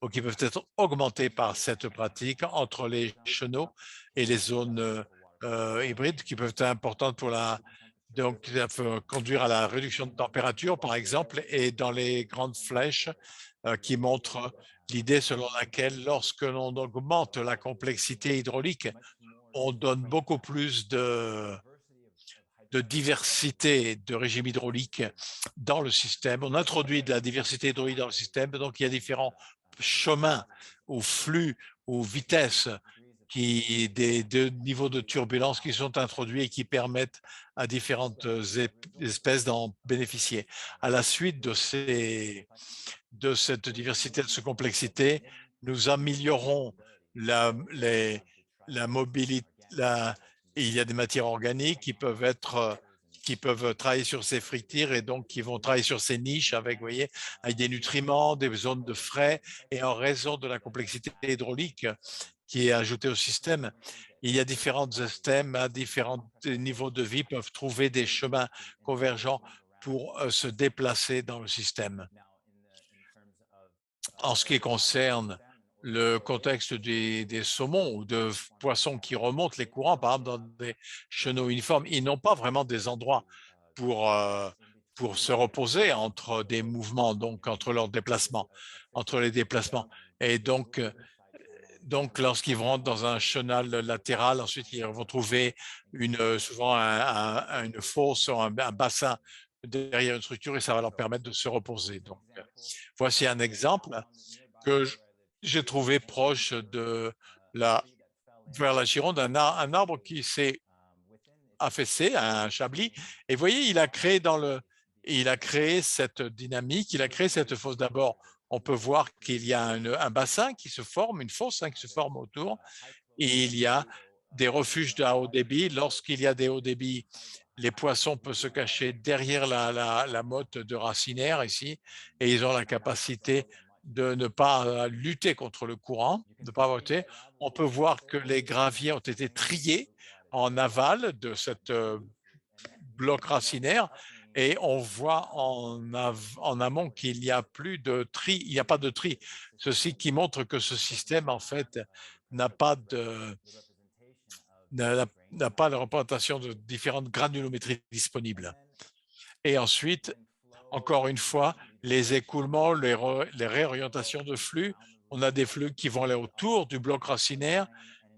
ou qui peuvent être augmentées par cette pratique entre les chenaux et les zones hybrides qui peuvent être importantes donc, ça peut conduire à la réduction de température, par exemple, et dans les grandes flèches qui montrent l'idée selon laquelle lorsque l'on augmente la complexité hydraulique, on donne beaucoup plus de diversité de régime hydraulique dans le système. On introduit de la diversité hydraulique dans le système, donc il y a différents chemins ou flux ou vitesses des niveaux de turbulence qui sont introduits et qui permettent à différentes espèces d'en bénéficier. À la suite de cette diversité, de cette complexité, nous améliorons la mobilité. Il y a des matières organiques qui peuvent travailler sur ces frictires et donc qui vont travailler sur ces niches avec, vous voyez, avec des nutriments, des zones de frais et en raison de la complexité hydraulique qui est ajoutée au système, il y a différents systèmes à différents niveaux de vie peuvent trouver des chemins convergents pour se déplacer dans le système. En ce qui concerne le contexte des saumons ou de poissons qui remontent les courants, par exemple dans des chenaux uniformes, ils n'ont pas vraiment des endroits pour se reposer entre des mouvements, donc entre les déplacements. Et donc lorsqu'ils rentrent dans un chenal latéral, ensuite ils vont trouver souvent une fosse, un bassin derrière une structure et ça va leur permettre de se reposer. Donc, voici un exemple que j'ai trouvé proche vers la Gironde, un arbre qui s'est affaissé, un chablis. Et vous voyez, il a créé cette dynamique, il a créé cette fosse. D'abord, on peut voir qu'il y a un bassin qui se forme, une fosse qui se forme autour, et il y a des refuges à haut débit. Lorsqu'il y a des hauts débits, les poissons peuvent se cacher derrière la motte de racinaire ici, et ils ont la capacité de ne pas lutter contre le courant, de ne pas voter. On peut voir que les graviers ont été triés en aval de cette bloc racinaire et on voit en amont qu'il n'y a plus de tri, il n'y a pas de tri. Ceci qui montre que ce système, en fait, n'a pas de représentation de différentes granulométries disponibles. Et ensuite, encore une fois, les écoulements, les réorientations de flux On a des flux qui vont aller autour du bloc racinaire,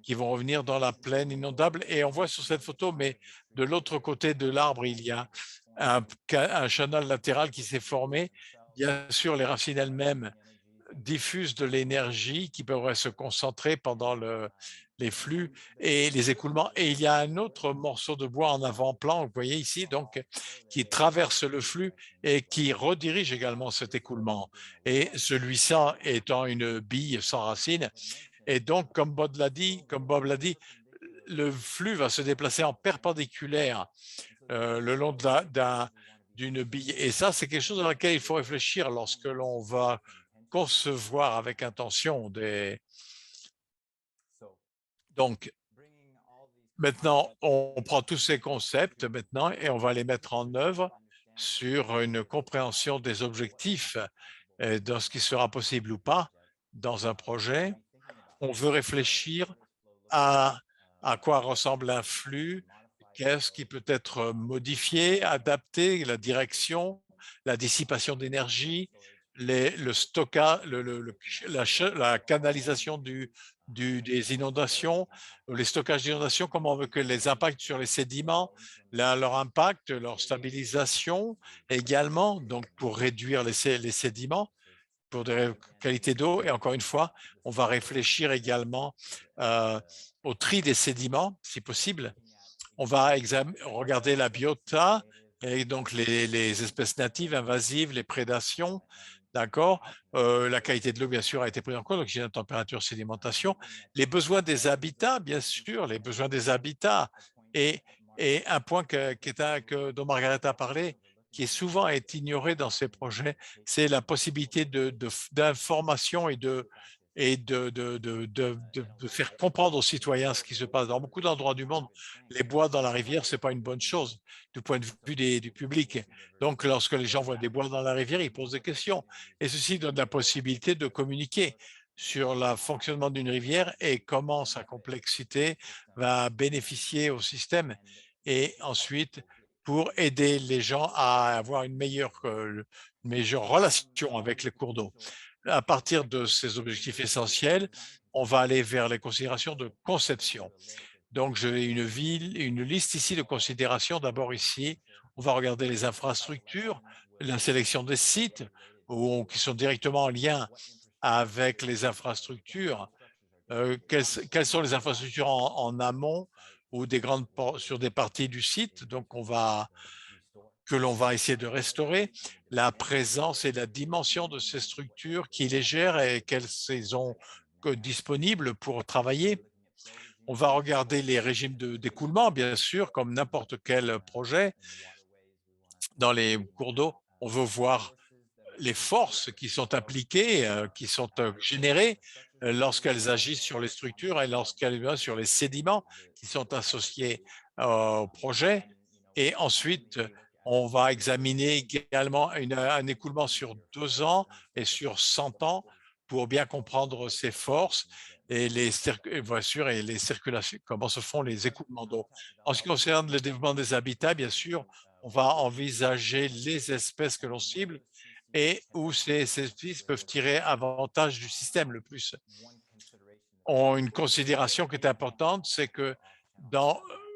qui vont revenir dans la plaine inondable. Et on voit sur cette photo, mais de l'autre côté de l'arbre, il y a un canal latéral qui s'est formé. Bien sûr, les racines elles-mêmes diffusent de l'énergie qui pourrait se concentrer pendant les flux et les écoulements. Et il y a un autre morceau de bois en avant-plan, vous voyez ici, donc, qui traverse le flux et qui redirige également cet écoulement. Et celui-ci étant une bille sans racines. Et donc, comme Bob l'a dit, le flux va se déplacer en perpendiculaire le long d'une bille. Et ça, c'est quelque chose dans laquelle il faut réfléchir lorsque l'on va concevoir avec intention des… Donc, maintenant, on prend tous ces concepts maintenant et on va les mettre en œuvre sur une compréhension des objectifs dans ce qui sera possible ou pas dans un projet. On veut réfléchir à quoi ressemble un flux, qu'est-ce qui peut être modifié, adapté, la direction, la dissipation d'énergie, le stockage, la canalisation des inondations, les stockages d'inondations, comment on veut que les impacts sur les sédiments, leur impact, leur stabilisation également, donc pour réduire les sédiments, pour des qualités d'eau. Et encore une fois, on va réfléchir également au tri des sédiments, si possible. On va regarder la biota, et donc les espèces natives, invasives, les prédations, d'accord. La qualité de l'eau, bien sûr, a été prise en compte, donc j'ai la température, sédimentation, les besoins des habitats, bien sûr, les besoins des habitats. Et un point dont Margaret a parlé, qui est souvent ignoré dans ces projets, c'est la possibilité d'information et de faire comprendre aux citoyens ce qui se passe. Dans beaucoup d'endroits du monde, les bois dans la rivière, ce n'est pas une bonne chose du point de vue du public. Donc, lorsque les gens voient des bois dans la rivière, ils posent des questions. Et ceci donne la possibilité de communiquer sur le fonctionnement d'une rivière et comment sa complexité va bénéficier au système. Et ensuite, pour aider les gens à avoir une meilleure relation avec les cours d'eau. À partir de ces objectifs essentiels, on va aller vers les considérations de conception. Donc, j'ai une liste ici de considérations. D'abord ici, on va regarder les infrastructures, la sélection des sites qui sont directement en lien avec les infrastructures. Quelles sont les infrastructures en amont ou sur des parties du site, donc que l'on va essayer de restaurer, la présence et la dimension de ces structures, qui les gèrent et quelles sont disponibles pour travailler. On va regarder les régimes d'écoulement, bien sûr, comme n'importe quel projet. Dans les cours d'eau, on veut voir les forces qui sont appliquées, qui sont générées lorsqu'elles agissent sur les structures et lorsqu'elles sur les sédiments qui sont associés au projet. Et ensuite, on va examiner également un écoulement sur 2 ans et sur 100 ans pour bien comprendre ces forces et les circulations, comment se font les écoulements d'eau. En ce qui concerne le développement des habitats, bien sûr, on va envisager les espèces que l'on cible et où ces espèces peuvent tirer avantage du système le plus. Une considération qui est importante, c'est que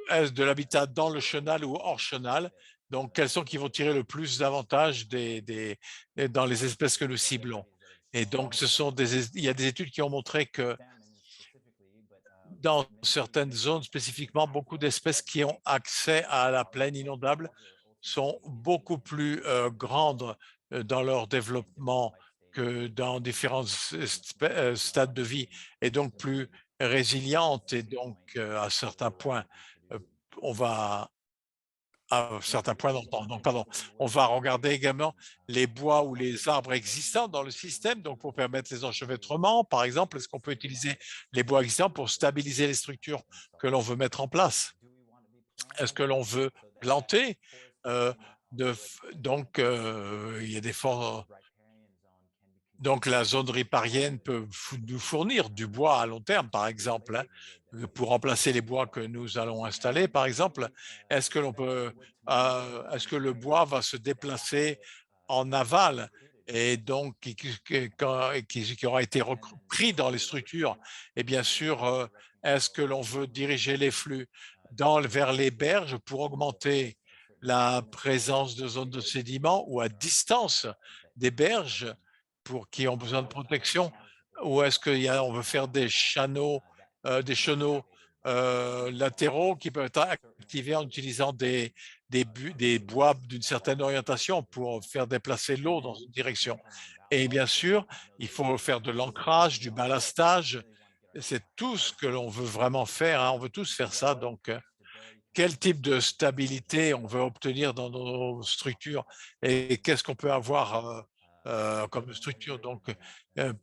est-ce de l'habitat dans le chenal ou hors chenal, donc quels sont qui vont tirer le plus d'avantages dans les espèces que nous ciblons. Et donc, il y a des études qui ont montré que dans certaines zones spécifiquement, beaucoup d'espèces qui ont accès à la plaine inondable sont beaucoup plus grandes dans leur développement que dans différents stades de vie et donc plus résilientes. Et donc, à certains points, on va regarder également les bois ou les arbres existants dans le système, donc pour permettre les enchevêtrements. Par exemple, est-ce qu'on peut utiliser les bois existants pour stabiliser les structures que l'on veut mettre en place? Est-ce que l'on veut planter? Il y a des forts. Donc, la zone riparienne peut nous fournir du bois à long terme, par exemple, pour remplacer les bois que nous allons installer, par exemple. Est-ce que le bois va se déplacer en aval et donc qui aura été pris dans les structures. Et bien sûr, est-ce que l'on veut diriger les flux vers les berges pour augmenter la présence de zones de sédiments ou à distance des berges qui ont besoin de protection? Ou est-ce qu'on veut faire des des chenaux latéraux qui peuvent être activés en utilisant des bois d'une certaine orientation pour faire déplacer l'eau dans une direction? Et bien sûr, il faut faire de l'ancrage, du ballastage. C'est tout ce que l'on veut vraiment faire, hein. On veut tous faire ça. Donc, quel type de stabilité on veut obtenir dans nos structures et qu'est-ce qu'on peut avoir comme structure. Donc, il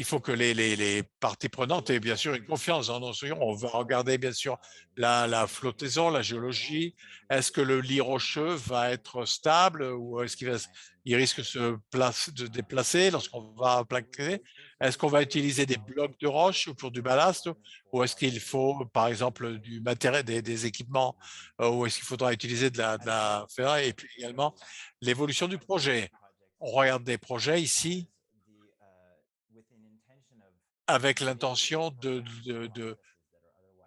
faut que les parties prenantes aient bien sûr une confiance dans nos structures. On va regarder bien sûr la flottaison, la géologie. Est-ce que le lit rocheux va être stable ou est-ce il risque de de déplacer lorsqu'on va plaquer? Est-ce qu'on va utiliser des blocs de roche pour du ballast ou est-ce qu'il faut, par exemple, du matériel, des équipements, ou est-ce qu'il faudra utiliser de la ferraille? Et puis également, l'évolution du projet. On regarde des projets ici avec l'intention de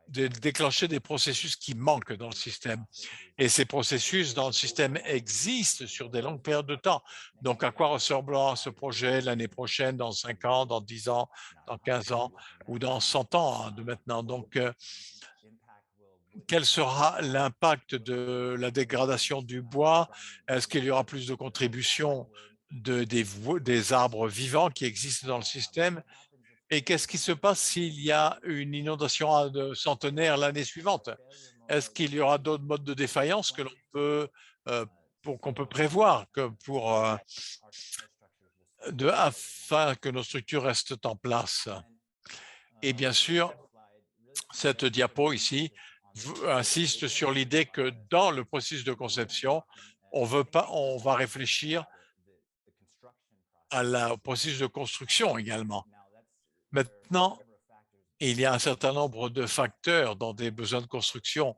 déclencher des processus qui manquent dans le système. Et ces processus dans le système existent sur des longues périodes de temps. Donc, à quoi ressemblera ce projet l'année prochaine, dans 5 ans, dans 10 ans, dans 15 ans ou dans 100 ans, hein, de maintenant? Donc, quel sera l'impact de la dégradation du bois? Est-ce qu'il y aura plus de contributions des arbres vivants qui existent dans le système? Et qu'est-ce qui se passe s'il y a une inondation de centenaire l'année suivante? Est-ce qu'il y aura d'autres modes de défaillance que qu'on peut prévoir afin que nos structures restent en place? Et bien sûr, cette diapo ici insiste sur l'idée que dans le processus de conception, on va réfléchir au processus de construction également. Maintenant, il y a un certain nombre de facteurs dans des besoins de construction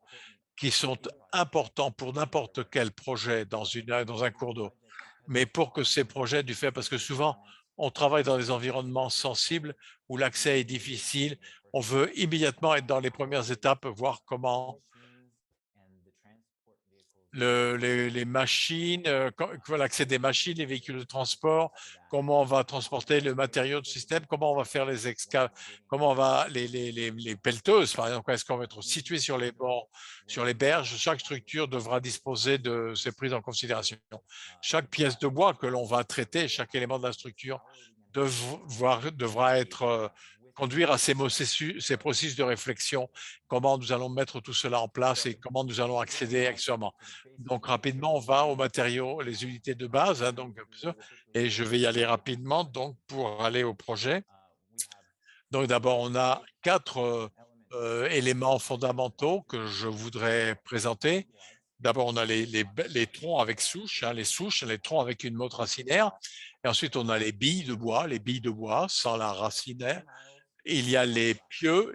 qui sont importants pour n'importe quel projet dans un cours d'eau. Mais pour que ces projets, parce que souvent, on travaille dans des environnements sensibles où l'accès est difficile, on veut immédiatement être dans les premières étapes, voir comment les machines, l'accès des machines, les véhicules de transport, comment on va transporter le matériau du système, comment on va faire comment on va les pelleteuses, par exemple, est-ce qu'on va être situé sur les bords, sur les berges? Chaque structure devra disposer de ces prises en considération. Chaque pièce de bois que l'on va traiter, chaque élément de la structure devra être conduire à ces processus de réflexion, comment nous allons mettre tout cela en place et comment nous allons accéder accessoirement. Donc rapidement, on va aux matériaux, les unités de base, hein, donc, et je vais y aller rapidement donc pour aller au projet. Donc d'abord, on a 4 éléments fondamentaux que je voudrais présenter. D'abord, on a les troncs avec souches, hein, les troncs avec une motte racinaire. Et ensuite, on a les billes de bois sans la racinaire. Il y a les pieux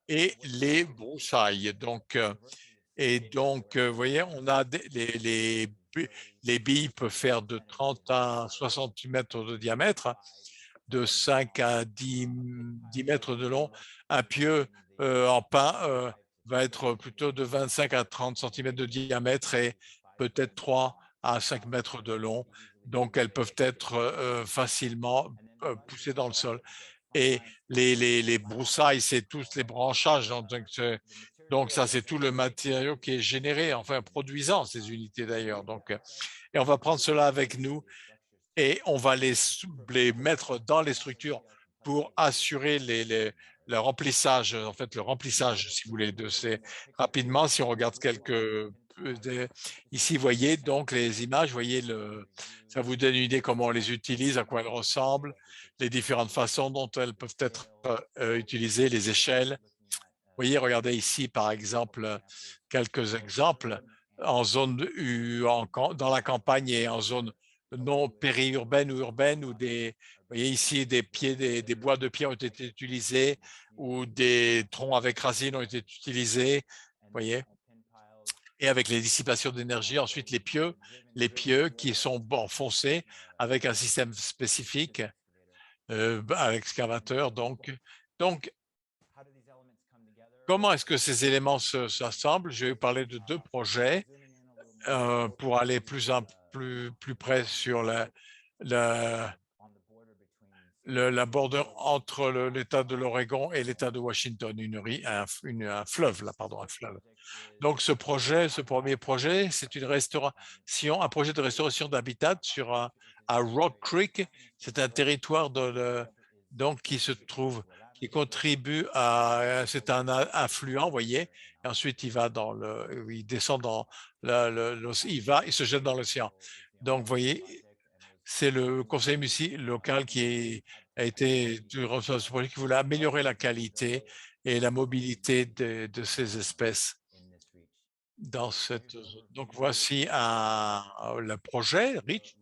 et les broussailles. Donc, vous voyez, on a les billes peuvent faire de 30 à 60 mètres de diamètre, de 5 à 10 mètres de long. Un pieu en pin va être plutôt de 25 à 30 cm de diamètre et peut-être 3 à 5 mètres de long. Donc, elles peuvent être facilement poussées dans le sol. Et les broussailles, c'est tous les branchages. Donc ça, c'est tout le matériau qui est généré, enfin produisant ces unités d'ailleurs. Donc, et on va prendre cela avec nous et on va les mettre dans les structures pour assurer le remplissage, en fait, le remplissage, si vous voulez, de ces rapidement. Si on regarde ici, vous voyez donc les images, vous voyez ça vous donne une idée comment on les utilise, à quoi elles ressemblent, les différentes façons dont elles peuvent être utilisées, les échelles. Vous voyez, regardez ici, par exemple, quelques exemples en zone dans la campagne et en zone non périurbaine ou urbaine, vous voyez ici des bois de pied ont été utilisés ou des troncs avec racines ont été utilisés, vous voyez. et avec les dissipations d'énergie, ensuite les pieux qui sont foncés avec un système spécifique, à l'excavateur. Donc, comment est-ce que ces éléments s'assemblent? Je vais vous parler de deux projets pour aller plus près sur la bordure entre l'État de l'Oregon et l'État de Washington, un fleuve, là, pardon, un fleuve. Donc, ce premier projet, c'est un projet de restauration d'habitat à Rock Creek. C'est un territoire donc qui contribue c'est un affluent, vous voyez. Et ensuite, il descend il se jette dans l'océan. Donc, vous voyez, c'est le conseil local qui voulait améliorer la qualité et la mobilité de ces espèces dans cette zone. Donc voici le projet REACH.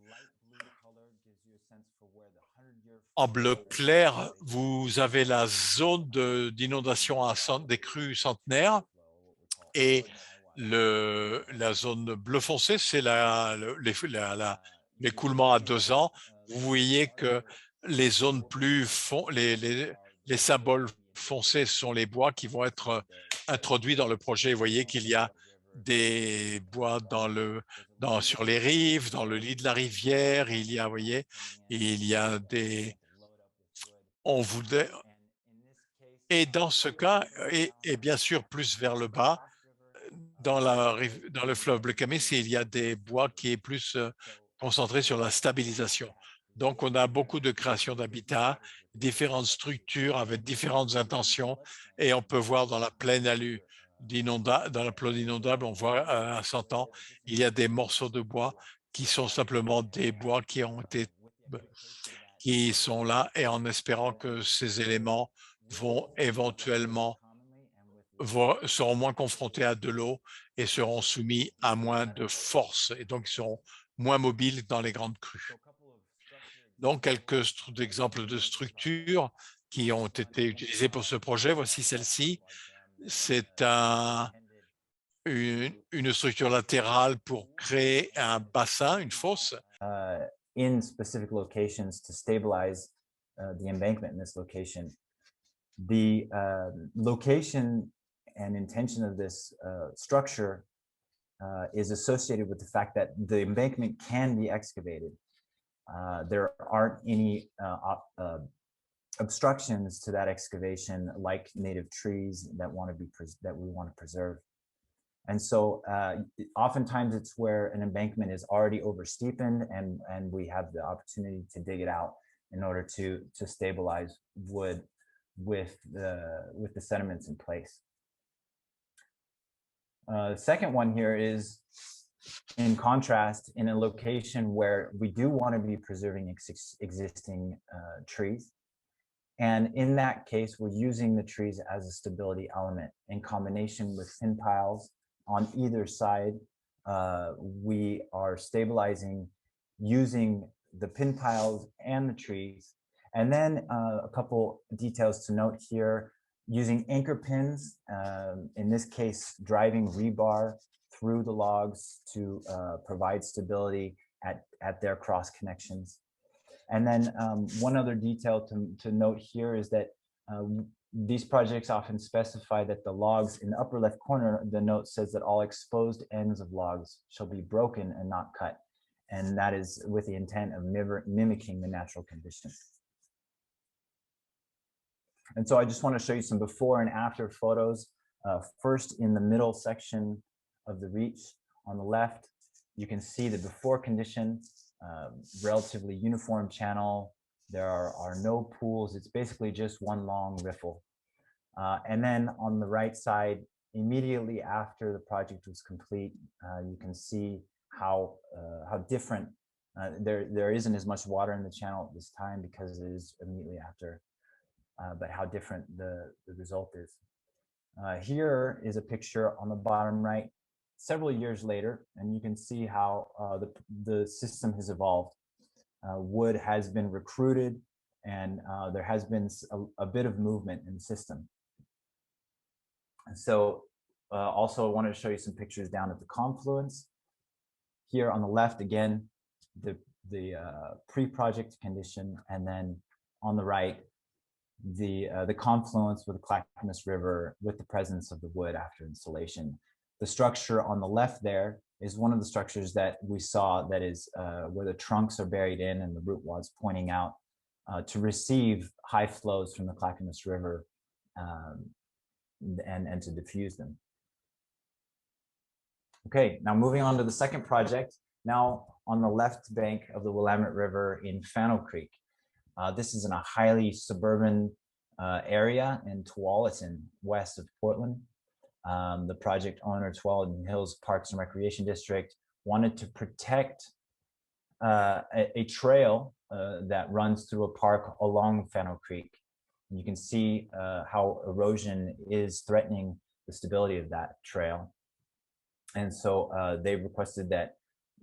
En bleu clair, vous avez la zone d'inondation des crues centenaires et la zone bleu foncé, c'est l'écoulement à 2 ans. Vous voyez que les zones les symboles foncés sont les bois qui vont être introduits dans le projet. Vous voyez qu'il y a des bois sur les rives, dans le lit de la rivière. Vous voyez, il y a et dans ce cas, et bien sûr plus vers le bas, dans le fleuve Bleukamis, il y a des bois qui est plus concentré sur la stabilisation. Donc, on a beaucoup de création d'habitats, différentes structures avec différentes intentions, et on peut voir dans la plaine dans la plaine inondable, on voit à 100 ans, il y a des morceaux de bois qui sont simplement des bois qui sont là, et en espérant que ces éléments vont éventuellement seront moins confrontés à de l'eau et seront soumis à moins de force et donc ils seront moins mobiles dans les grandes crues. Donc, quelques exemples de structures qui ont été utilisées pour ce projet. Voici celle-ci. C'est une structure latérale pour créer un bassin, une fosse. In specific locations to stabilize the embankment in this location. The location and intention of this structure is associated with the fact that the embankment can be excavated. There aren't any obstructions to that excavation, like native trees that we want to preserve. And so oftentimes it's where an embankment is already oversteepened and we have the opportunity to dig it out in order to stabilize wood with the sediments in place. The second one here is, in contrast, in a location where we do want to be preserving existing trees. And in that case, we're using the trees as a stability element in combination with thin piles on either side. We are stabilizing using the pin piles and the trees. And then a couple details to note here, using anchor pins, in this case, driving rebar through the logs to provide stability at their cross connections. And then one other detail to note here is that these projects often specify that the logs in the upper left corner, the note says that all exposed ends of logs shall be broken and not cut. And that is with the intent of mimicking the natural conditions. And so I just want to show you some before and after photos. First, in the middle section of the reach on the left, you can see the before condition, relatively uniform channel. There are no pools. It's basically just one long riffle. And then on the right side, immediately after the project was complete, you can see how different, there isn't as much water in the channel at this time because it is immediately after, but how different the result is. Here is a picture on the bottom right, several years later, and you can see how the system has evolved. Wood has been recruited, and there has been a bit of movement in the system. And so also wanted to show you some pictures down at the confluence. Here on the left, again, the pre-project condition, and then on the right, the confluence with the Clackamas River with the presence of the wood after installation. The structure on the left there is one of the structures that we saw that is where the trunks are buried in and the root wads pointing out to receive high flows from the Clackamas River and to diffuse them. Okay, now moving on to the second project, now on the left bank of the Willamette River in Fano Creek. This is in a highly suburban area in Tualatin, west of Portland. The project owner, Tualatin Hills Parks and Recreation District, wanted to protect a trail that runs through a park along Fano Creek. And you can see how erosion is threatening the stability of that trail. And so they requested that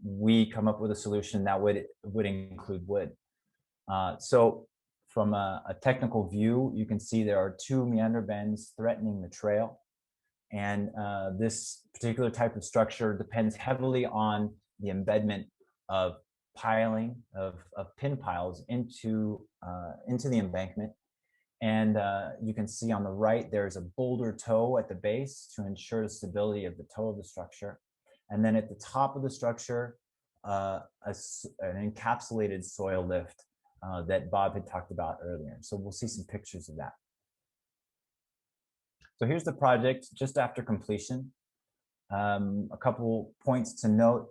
we come up with a solution that would include wood. So from a technical view, you can see there are two meander bends threatening the trail. And this particular type of structure depends heavily on the embedment of piling, of pin piles into the embankment. And you can see on the right, there's a boulder toe at the base to ensure the stability of the toe of the structure. And then at the top of the structure, an encapsulated soil lift that Bob had talked about earlier. So we'll see some pictures of that. So here's the project just after completion. A couple points to note.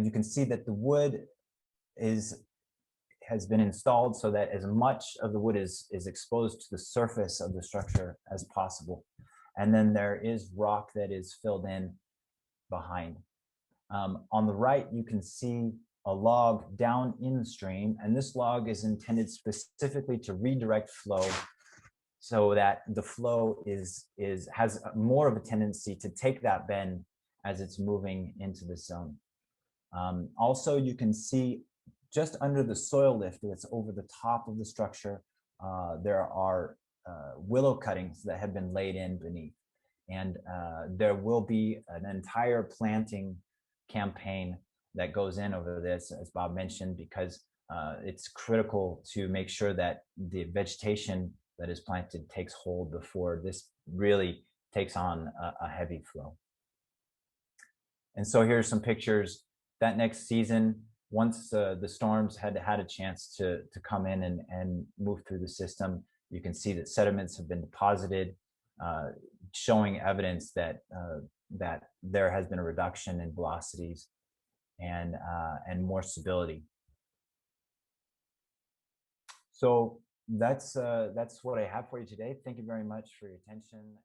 You can see that the wood has been installed so that as much of the wood is exposed to the surface of the structure as possible. And then there is rock that is filled in behind. On the right, you can see a log down in the stream, and this log is intended specifically to redirect flow so that the flow has more of a tendency to take that bend as it's moving into the zone. Also, you can see just under the soil lift that's over the top of the structure, there are willow cuttings that have been laid in beneath. And there will be an entire planting campaign that goes in over this, as Bob mentioned, because it's critical to make sure that the vegetation that is planted takes hold before this really takes on a heavy flow. And so here's some pictures that next season, once the storms had a chance to come in and move through the system, you can see that sediments have been deposited, showing evidence that that there has been a reduction in velocities and more stability. So that's what I have for you today. Thank you very much for your attention.